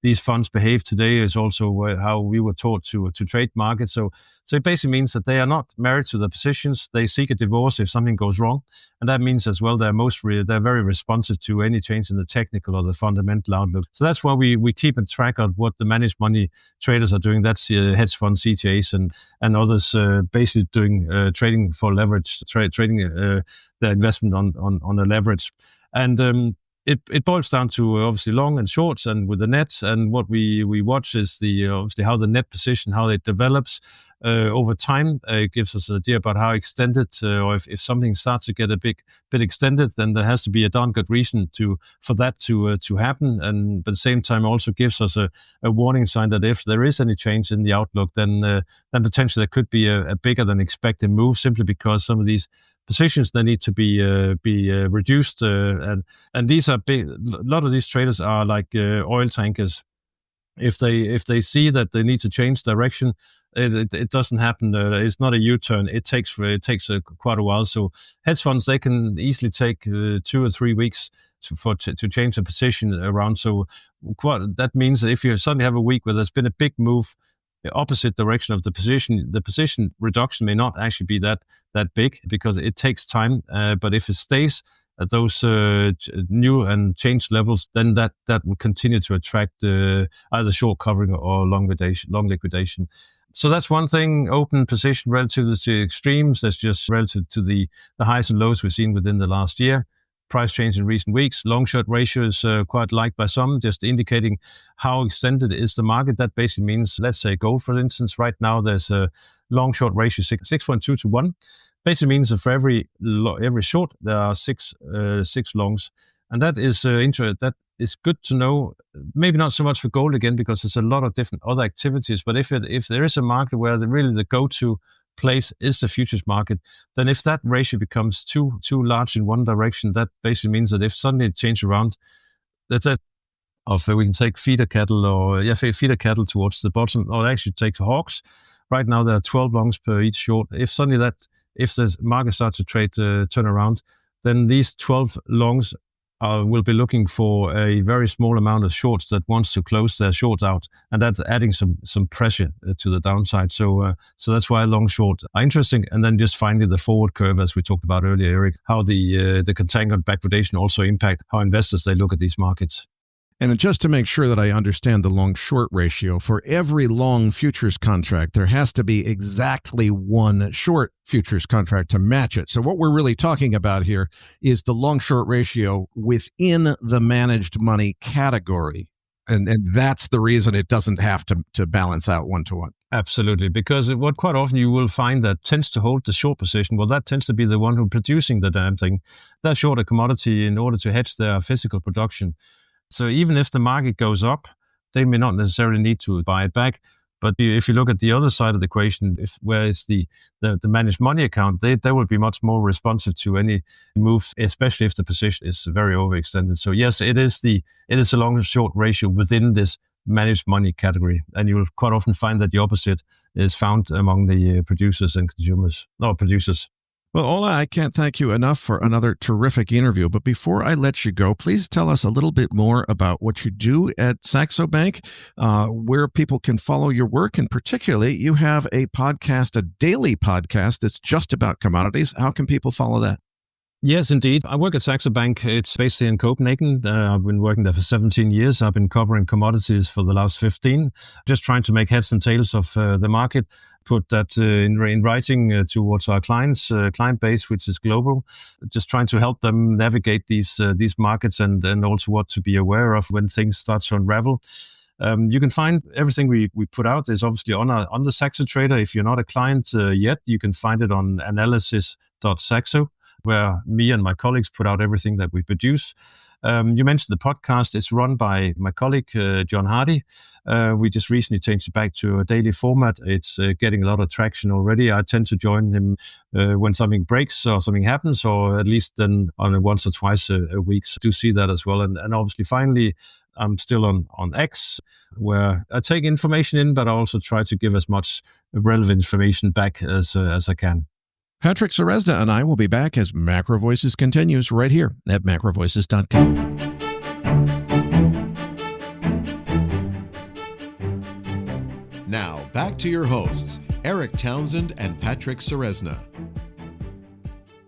these funds behave today is also how we were taught to trade markets. So it basically means that they are not married to their positions. They seek a divorce if something goes wrong, and that means as well they're very responsive to any change in the technical or the fundamental outlook. So that's why we keep a track of what the managed money traders are doing. That's hedge fund CTAs and others basically doing trading for leverage, trading their investment on a leverage, and It boils down to obviously long and shorts, and with the nets. And what we watch is obviously how the net position, how it develops over time. It gives us an idea about how extended, or if something starts to get a bit extended, then there has to be a darn good reason for that to happen. And at the same time, also gives us a warning sign that if there is any change in the outlook, then potentially there could be a bigger than expected move, simply because some of these positions that need to be reduced, and these are big. A lot of these traders are like oil tankers. If they see that they need to change direction, it doesn't happen. It's not a U-turn. It takes quite a while. So hedge funds, they can easily take 2 or 3 weeks to change the position around. So that means that if you suddenly have a week where there's been a big move the opposite direction of the position reduction may not actually be that big, because it takes time. But if it stays at those new and changed levels, then that will continue to attract either short covering or long liquidation. So that's one thing, open position relative to extremes. That's just relative to the highs and lows we've seen within the last year. Price change in recent weeks. Long-short ratio is quite liked by some, just indicating how extended is the market. That basically means, let's say gold, for instance, right now there's a long-short ratio 6.2 to 1. Basically means that for every short, there are six longs. And that is that is good to know. Maybe not so much for gold again, because there's a lot of different other activities. But if there is a market where really the go-to place is the futures market, then if that ratio becomes too large in one direction, that basically means that if suddenly it changes around, we can take feeder cattle towards the bottom, or actually take hawks. Right now there are 12 longs per each short. If the market starts to turn around, then these 12 longs will be looking for a very small amount of shorts that wants to close their shorts out, and that's adding some pressure to the downside. So that's why long short are interesting. And then just finally the forward curve, as we talked about earlier, Eric, how the contango backwardation also impact how investors they look at these markets. And just to make sure that I understand the long-short ratio, for every long futures contract, there has to be exactly one short futures contract to match it. So what we're really talking about here is the long-short ratio within the managed money category. And that's the reason it doesn't have to balance out one-to-one. Absolutely, because what quite often you will find that tends to hold the short position, well, that tends to be the one who's producing the damn thing. They're short a commodity in order to hedge their physical production. So even if the market goes up, they may not necessarily need to buy it back. But if you look at the other side of the equation, where it's the managed money account, they will be much more responsive to any move, especially if the position is very overextended. So yes, it is a long-short ratio within this managed money category, and you will quite often find that the opposite is found among the producers and producers. Well, Ola, I can't thank you enough for another terrific interview. But before I let you go, please tell us a little bit more about what you do at Saxo Bank, where people can follow your work. And particularly, you have a daily podcast that's just about commodities. How can people follow that? Yes, indeed. I work at Saxo Bank. It's based in Copenhagen. I've been working there for 17 years. I've been covering commodities for the last 15, just trying to make heads and tails of the market, put that in writing towards our client base, which is global, just trying to help them navigate these markets and also what to be aware of when things start to unravel. You can find everything we put out is obviously on the Saxo Trader. If you're not a client yet, you can find it on analysis.saxo, where me and my colleagues put out everything that we produce. You mentioned the podcast. It's run by my colleague, John Hardy. We just recently changed it back to a daily format. It's getting a lot of traction already. I tend to join him when something breaks or something happens, or at least then on once or twice a week. So do see that as well. And obviously, finally, I'm still on X, where I take information in, but I also try to give as much relevant information back as I can. Patrick Ceresna and I will be back as Macro Voices continues right here at macrovoices.com. Now, back to your hosts, Eric Townsend and Patrick Ceresna.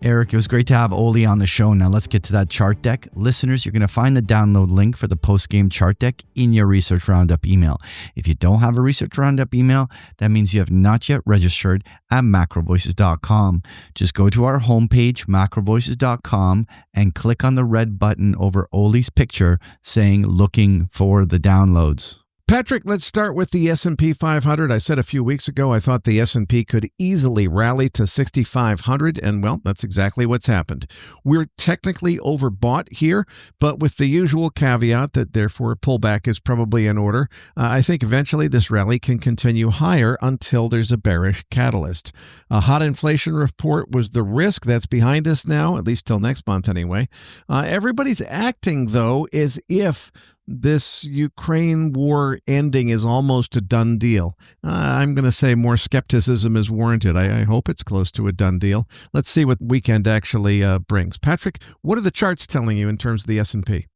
Eric, it was great to have Oli on the show. Now let's get to that chart deck. Listeners, you're going to find the download link for the post-game chart deck in your Research Roundup email. If you don't have a Research Roundup email, that means you have not yet registered at macrovoices.com. Just go to our homepage, macrovoices.com, and click on the red button over Oli's picture saying looking for the downloads. Patrick, let's start with the S&P 500. I said a few weeks ago I thought the S&P could easily rally to 6,500, and well, that's exactly what's happened. We're technically overbought here, but with the usual caveat that therefore a pullback is probably in order. I think eventually this rally can continue higher until there's a bearish catalyst. A hot inflation report was the risk. That's behind us now, at least till next month anyway. Everybody's acting, though, as if this Ukraine war ending is almost a done deal. I'm going to say more skepticism is warranted. I hope it's close to a done deal. Let's see what weekend actually brings. Patrick, what are the charts telling you in terms of the S&P?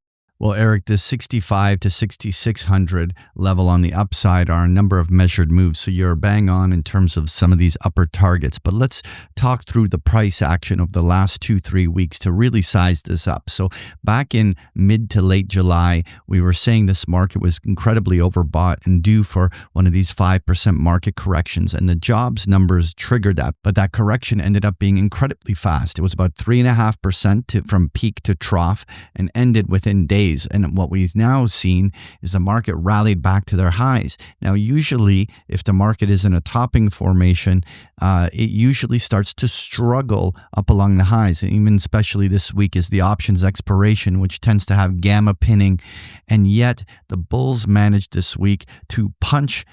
Well, Eric, the 65 to 6,600 level on the upside are a number of measured moves. So you're bang on in terms of some of these upper targets. But let's talk through the price action of the last 2-3 weeks to really size this up. So back in mid to late July, we were saying this market was incredibly overbought and due for one of these 5% market corrections. And the jobs numbers triggered that. But that correction ended up being incredibly fast. It was about 3.5% from peak to trough and ended within days. And what we've now seen is the market rallied back to their highs. Now, usually, if the market is in a topping formation, it usually starts to struggle up along the highs. And even especially this week is the options expiration, which tends to have gamma pinning. And yet, the bulls managed this week to punch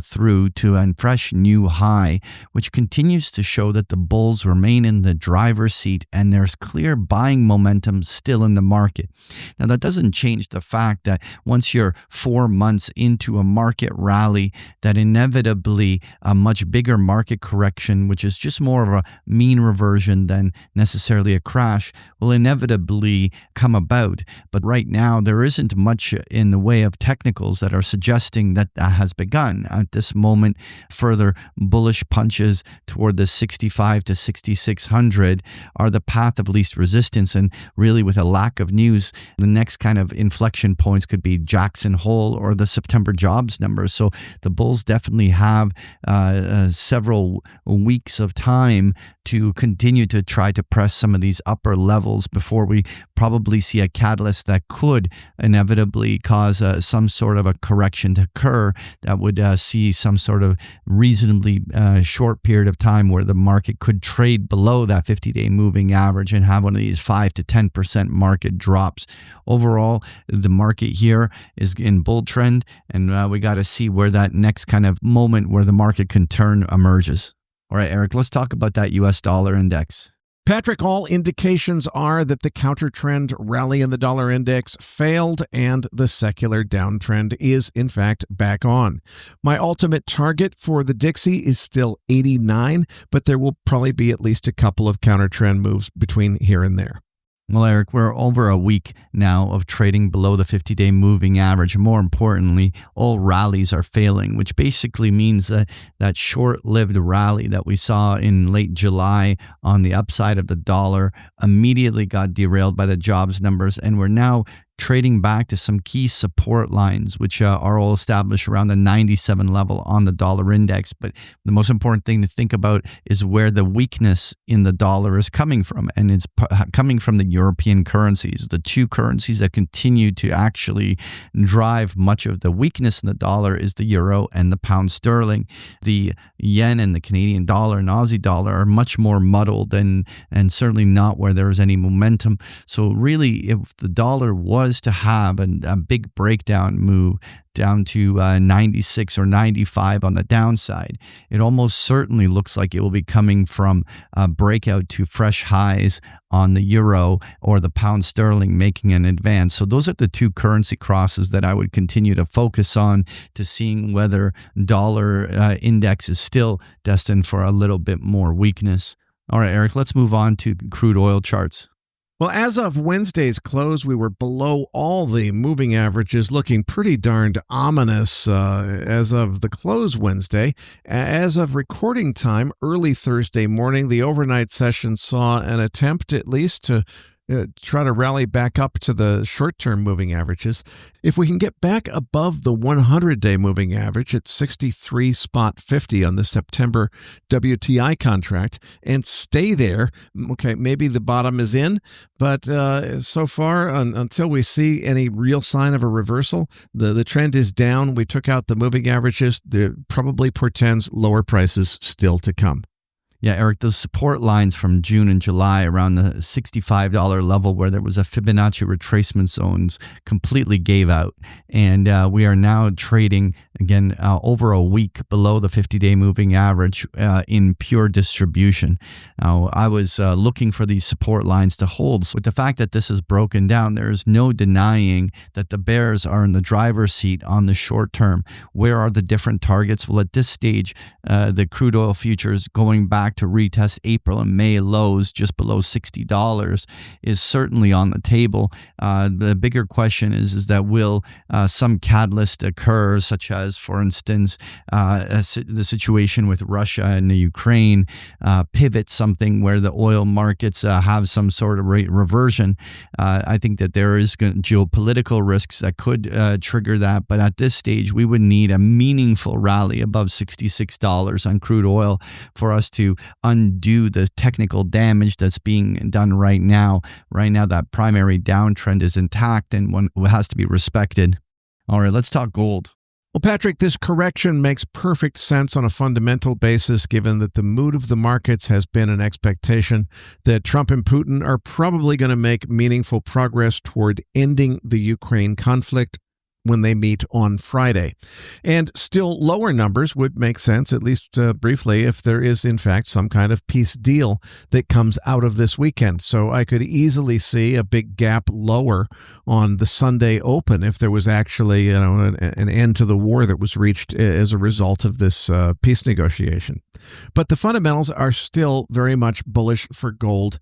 through to a fresh new high, which continues to show that the bulls remain in the driver's seat and there's clear buying momentum still in the market. Now, that doesn't change the fact that once you're 4 months into a market rally, that inevitably a much bigger market correction, which is just more of a mean reversion than necessarily a crash, will inevitably come about. But right now, there isn't much in the way of technicals that are suggesting that that has begun. At this moment, further bullish punches toward the 65 to 6,600 are the path of least resistance. And really, with a lack of news, the next kind of inflection points could be Jackson Hole or the September jobs numbers. So the bulls definitely have several weeks of time to continue to try to press some of these upper levels before we probably see a catalyst that could inevitably cause some sort of a correction to occur that would see some sort of reasonably short period of time where the market could trade below that 50-day moving average and have one of these 5 to 10% market drops. Overall, the market here is in bull trend, and we got to see where that next kind of moment where the market can turn emerges. All right, Eric, let's talk about that US dollar index. Patrick, all indications are that the counter-trend rally in the dollar index failed and the secular downtrend is, in fact, back on. My ultimate target for the Dixie is still 89, but there will probably be at least a couple of counter-trend moves between here and there. Well, Eric, we're over a week now of trading below the 50-day moving average. More importantly, all rallies are failing, which basically means that that short-lived rally that we saw in late July on the upside of the dollar immediately got derailed by the jobs numbers, and we're now trading back to some key support lines, which are all established around the 97 level on the dollar index. But the most important thing to think about is where the weakness in the dollar is coming from. And it's coming from the European currencies, the two currencies that continue to actually drive much of the weakness in the dollar is the euro and the pound sterling. The yen and the Canadian dollar and Aussie dollar are much more muddled and certainly not where there is any momentum. So really, if the dollar was to have a big breakdown move down to 96 or 95 on the downside, it almost certainly looks like it will be coming from a breakout to fresh highs on the euro or the pound sterling making an advance. So those are the two currency crosses that I would continue to focus on to seeing whether dollar index is still destined for a little bit more weakness. All right, Eric, let's move on to crude oil charts. Well, as of Wednesday's close, we were below all the moving averages, looking pretty darned ominous as of the close Wednesday. As of recording time, early Thursday morning, the overnight session saw an attempt at least to try to rally back up to the short-term moving averages. If we can get back above the 100-day moving average at 63.50 on the September WTI contract and stay there, okay, maybe the bottom is in, but so far, until we see any real sign of a reversal, the trend is down. We took out the moving averages. That probably portends lower prices still to come. Yeah, Eric, those support lines from June and July around the $65 level where there was a Fibonacci retracement zones completely gave out. And we are now trading, again, over a week below the 50-day moving average in pure distribution. Now, I was looking for these support lines to hold. So with the fact that this is broken down, there is no denying that the bears are in the driver's seat on the short term. Where are the different targets? Well, at this stage, the crude oil futures going back back to retest April and May lows just below $60 is certainly on the table. The bigger question is that will some catalyst occur, such as, for instance, the situation with Russia and the Ukraine, pivot something where the oil markets have some sort of reversion. I think that there is geopolitical risks that could trigger that, but at this stage, we would need a meaningful rally above $66 on crude oil for us to undo the technical damage that's being done right now. Right now, that primary downtrend is intact and one has to be respected. All right, let's talk gold. Well, Patrick, this correction makes perfect sense on a fundamental basis, given that the mood of the markets has been an expectation that Trump and Putin are probably going to make meaningful progress toward ending the Ukraine conflict when they meet on Friday. And still lower numbers would make sense, at least briefly, if there is, in fact, some kind of peace deal that comes out of this weekend. So I could easily see a big gap lower on the Sunday open if there was actually an end to the war that was reached as a result of this peace negotiation. But the fundamentals are still very much bullish for gold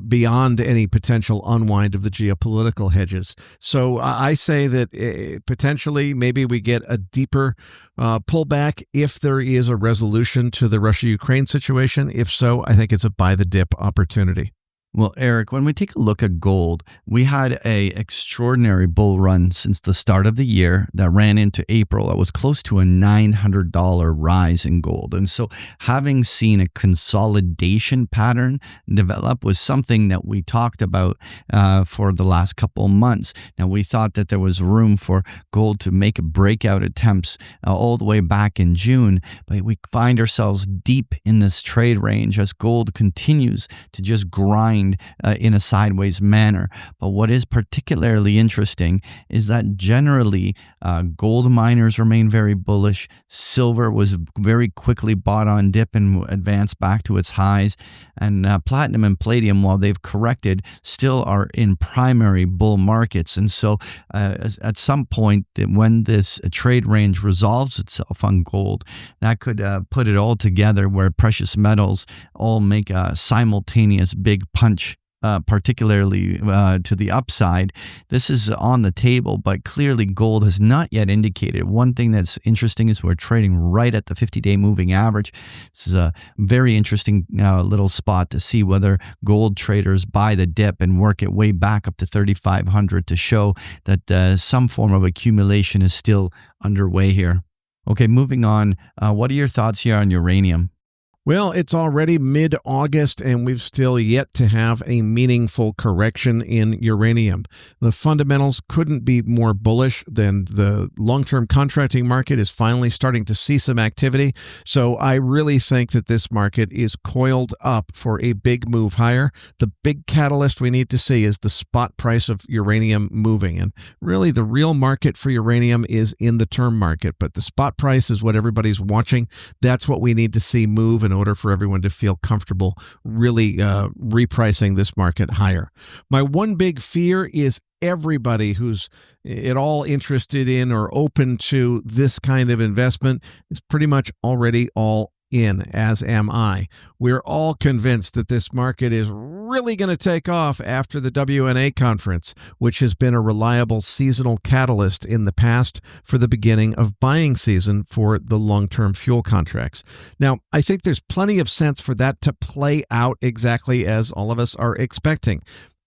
beyond any potential unwind of the geopolitical hedges. So I say that potentially maybe we get a deeper pullback if there is a resolution to the Russia-Ukraine situation. If so, I think it's a buy the dip opportunity. Well, Eric, when we take a look at gold, we had an extraordinary bull run since the start of the year that ran into April. It was close to a $900 rise in gold. And so having seen a consolidation pattern develop was something that we talked about for the last couple of months. Now, we thought that there was room for gold to make breakout attempts all the way back in June, but we find ourselves deep in this trade range as gold continues to just grind in a sideways manner. But what is particularly interesting is that generally gold miners remain very bullish. Silver was very quickly bought on dip and advanced back to its highs. And platinum and palladium, while they've corrected, still are in primary bull markets. And so at some point, when this trade range resolves itself on gold, that could put it all together where precious metals all make a simultaneous big punch, particularly to the upside. This is on the table, but clearly gold has not yet indicated. One thing that's interesting is we're trading right at the 50-day moving average. This is a very interesting little spot to see whether gold traders buy the dip and work it way back up to 3,500 to show that some form of accumulation is still underway here. Okay, moving on. What are your thoughts here on uranium? Well, it's already mid-August, and we've still yet to have a meaningful correction in uranium. The fundamentals couldn't be more bullish than the long-term contracting market is finally starting to see some activity. So I really think that this market is coiled up for a big move higher. The big catalyst we need to see is the spot price of uranium moving. And really, the real market for uranium is in the term market, but the spot price is what everybody's watching. That's what we need to see move in order for everyone to feel comfortable really repricing this market higher. My one big fear is everybody who's at all interested in or open to this kind of investment is pretty much already all in, as am I. We're all convinced that this market is really going to take off after the WNA conference, which has been a reliable seasonal catalyst in the past for the beginning of buying season for the long-term fuel contracts. Now, I think there's plenty of sense for that to play out exactly as all of us are expecting.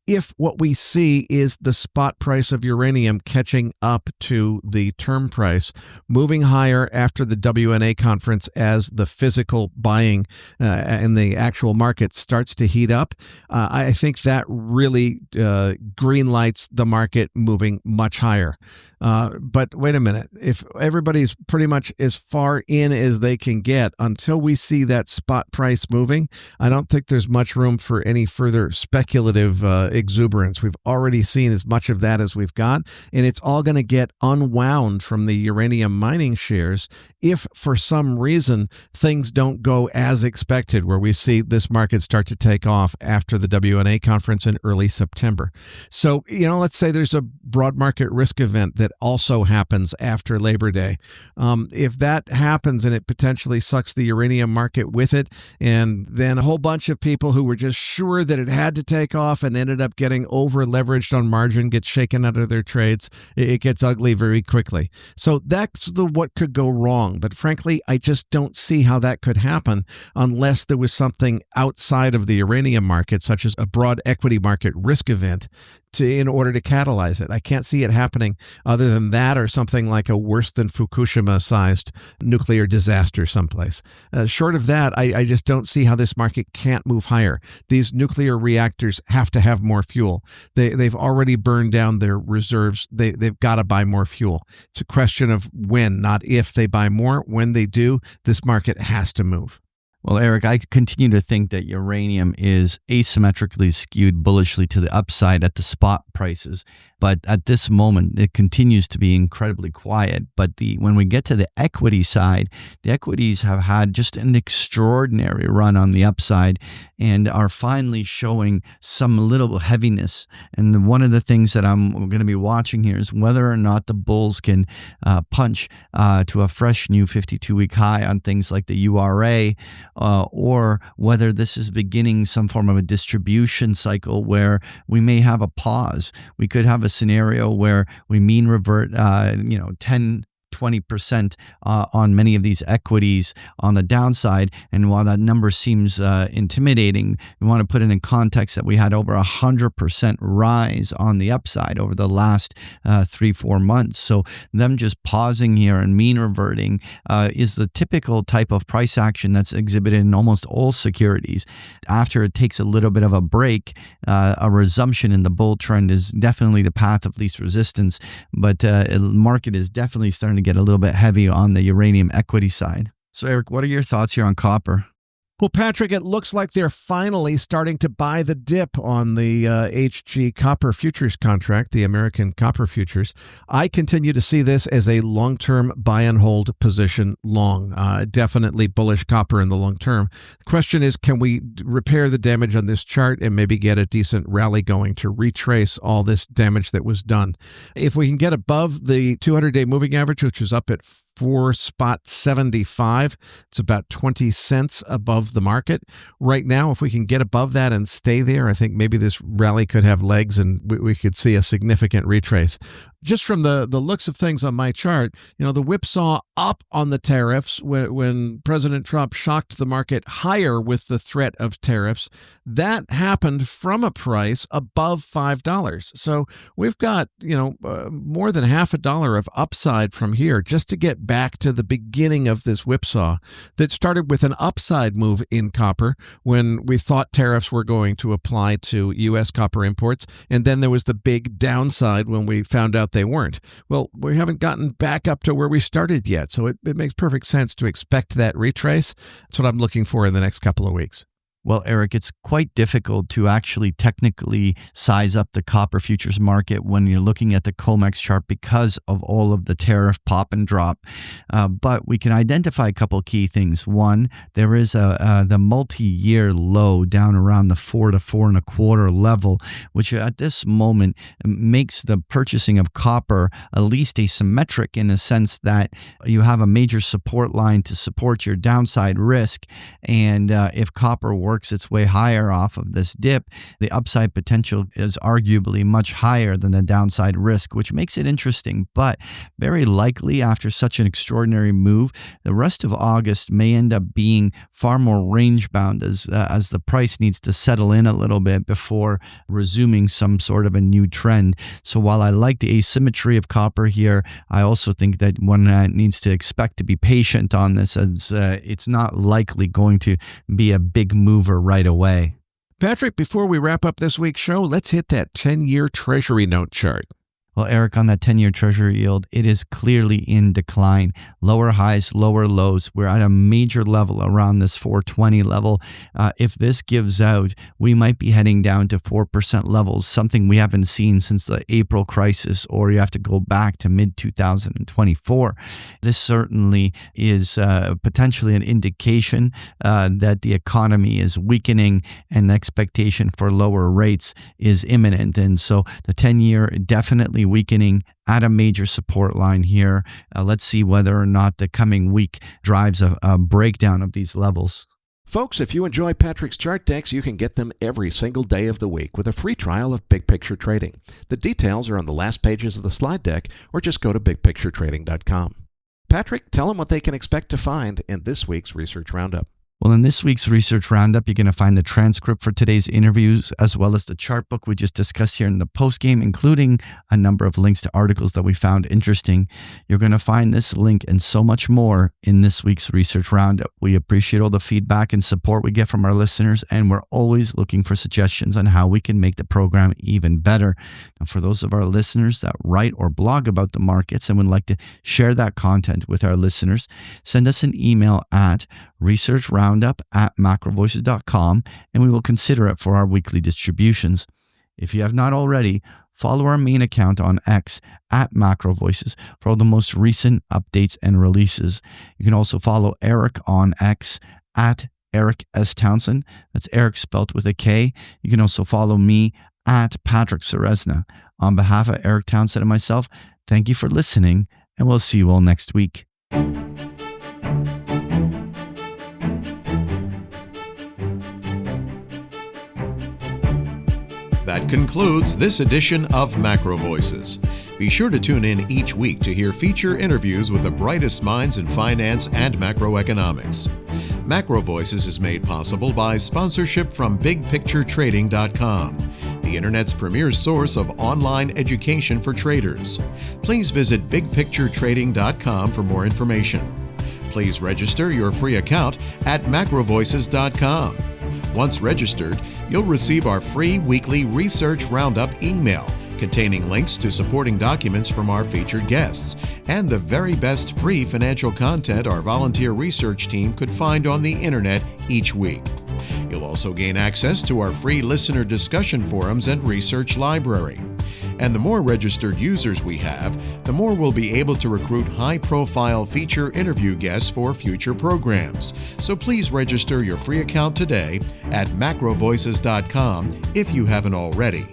If what we see is the spot price of uranium catching up to the term price, moving higher after the WNA conference as the physical buying and the actual market starts to heat up, I think that really green lights the market moving much higher. But wait a minute, if everybody's pretty much as far in as they can get until we see that spot price moving, I don't think there's much room for any further speculative exuberance. We've already seen as much of that as we've got, and it's all going to get unwound from the uranium mining shares if for some reason things don't go as expected, where we see this market start to take off after the WNA conference in early September. So, let's say there's a broad market risk event that also happens after Labor Day. If that happens and it potentially sucks the uranium market with it, and then a whole bunch of people who were just sure that it had to take off and ended up getting over leveraged on margin get shaken out of their trades, it gets ugly very quickly. So that's what could go wrong. But frankly, I just don't see how that could happen unless there was something outside of the uranium market, such as a broad equity market risk event, in order to catalyze it. I can't see it happening other than that or something like a worse than Fukushima-sized nuclear disaster someplace. Short of that, I just don't see how this market can't move higher. These nuclear reactors have to have more fuel. They've already burned down their reserves. They've got to buy more fuel. It's a question of when, not if they buy more. When they do, this market has to move. Well, Eric, I continue to think that uranium is asymmetrically skewed bullishly to the upside at the spot prices. But at this moment, it continues to be incredibly quiet. But when we get to the equity side, the equities have had just an extraordinary run on the upside and are finally showing some little heaviness. And one of the things that I'm going to be watching here is whether or not the bulls can punch to a fresh new 52-week high on things like the URA, or whether this is beginning some form of a distribution cycle where we may have a pause. We could have a scenario where we mean revert 10-20% on many of these equities on the downside. And while that number seems intimidating, we want to put it in context that we had over 100% rise on the upside over the last 3-4 months. So them just pausing here and mean reverting is the typical type of price action that's exhibited in almost all securities. After it takes a little bit of a break, a resumption in the bull trend is definitely the path of least resistance. But the market is definitely starting to get a little bit heavy on the uranium equity side. So, Eric, what are your thoughts here on copper? Well, Patrick, it looks like they're finally starting to buy the dip on the HG copper futures contract, the American copper futures. I continue to see this as a long-term buy and hold position long. Definitely bullish copper in the long term. The question is, can we repair the damage on this chart and maybe get a decent rally going to retrace all this damage that was done? If we can get above the 200-day moving average, which is up at 4.75, it's about 20 cents above the market right now. If we can get above that and stay there, I think maybe this rally could have legs and we could see a significant retrace. Just from the looks of things on my chart, the whipsaw up on the tariffs when President Trump shocked the market higher with the threat of tariffs, that happened from a price above $5. So we've got, more than $0.50 of upside from here just to get back to the beginning of this whipsaw that started with an upside move in copper when we thought tariffs were going to apply to U.S. copper imports. And then there was the big downside when we found out they weren't. Well, we haven't gotten back up to where we started yet, so it makes perfect sense to expect that retrace. That's what I'm looking for in the next couple of weeks. Well, Eric, it's quite difficult to actually technically size up the copper futures market when you're looking at the COMEX chart because of all of the tariff pop and drop. But we can identify a couple of key things. One, there is the multi-year low down around the 4 to 4.25 level, which at this moment makes the purchasing of copper at least asymmetric in the sense that you have a major support line to support your downside risk. And if copper works its way higher off of this dip, the upside potential is arguably much higher than the downside risk, which makes it interesting. But very likely after such an extraordinary move, the rest of August may end up being far more range bound as the price needs to settle in a little bit before resuming some sort of a new trend. So while I like the asymmetry of copper here, I also think that one needs to expect to be patient on this, as it's not likely going to be a big mover right away. Patrick, before we wrap up this week's show, let's hit that 10-year Treasury note chart. Well, Eric, on that 10-year Treasury yield, it is clearly in decline. Lower highs, lower lows. We're at a major level around this 420 level. If this gives out, we might be heading down to 4% levels, something we haven't seen since the April crisis, or you have to go back to mid-2024. This certainly is potentially an indication that the economy is weakening and the expectation for lower rates is imminent. And so the 10-year definitely weakening at a major support line here. Let's see whether or not the coming week drives a breakdown of these levels. Folks, if you enjoy Patrick's chart decks, you can get them every single day of the week with a free trial of Big Picture Trading. The details are on the last pages of the slide deck, or just go to bigpicturetrading.com. Patrick, tell them what they can expect to find in this week's Research Roundup. Well, in this week's Research Roundup, you're going to find the transcript for today's interviews, as well as the chart book we just discussed here in the postgame, including a number of links to articles that we found interesting. You're going to find this link and so much more in this week's Research Roundup. We appreciate all the feedback and support we get from our listeners, and we're always looking for suggestions on how we can make the program even better. Now, for those of our listeners that write or blog about the markets and would like to share that content with our listeners, send us an email at researchroundup@macrovoices.com, and we will consider it for our weekly distributions. If you have not already, follow our main account on X @MacroVoices for all the most recent updates and releases. You can also follow Eric on X @EricSTownsend. That's Eric spelt with a K. You can also follow me @PatrickSeresna. On behalf of Eric Townsend and myself, thank you for listening, and we'll see you all next week. That concludes this edition of MacroVoices. Be sure to tune in each week to hear feature interviews with the brightest minds in finance and macroeconomics. MacroVoices is made possible by sponsorship from BigPictureTrading.com, the Internet's premier source of online education for traders. Please visit BigPictureTrading.com for more information. Please register your free account at MacroVoices.com. Once registered, you'll receive our free weekly Research Roundup email containing links to supporting documents from our featured guests and the very best free financial content our volunteer research team could find on the internet each week. You'll also gain access to our free listener discussion forums and research library. And the more registered users we have, the more we'll be able to recruit high-profile feature interview guests for future programs. So please register your free account today at macrovoices.com if you haven't already.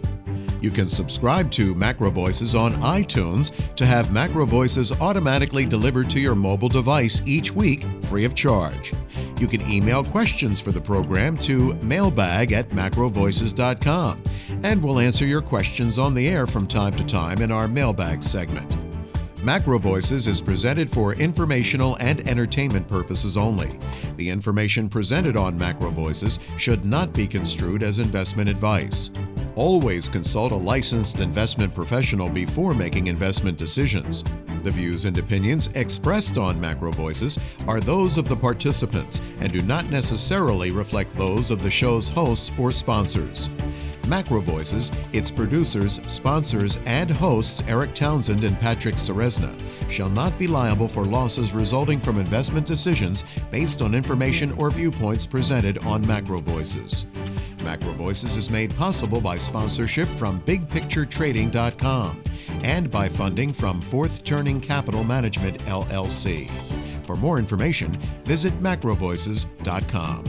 You can subscribe to MacroVoices on iTunes to have MacroVoices automatically delivered to your mobile device each week free of charge. You can email questions for the program to mailbag@macrovoices.com, and we'll answer your questions on the air from time to time in our mailbag segment. MacroVoices is presented for informational and entertainment purposes only. The information presented on MacroVoices should not be construed as investment advice. Always consult a licensed investment professional before making investment decisions. The views and opinions expressed on MacroVoices are those of the participants and do not necessarily reflect those of the show's hosts or sponsors. MacroVoices, its producers, sponsors, and hosts Eric Townsend and Patrick Seresna shall not be liable for losses resulting from investment decisions based on information or viewpoints presented on MacroVoices. MacroVoices is made possible by sponsorship from BigPictureTrading.com and by funding from Fourth Turning Capital Management, LLC. For more information, visit macrovoices.com.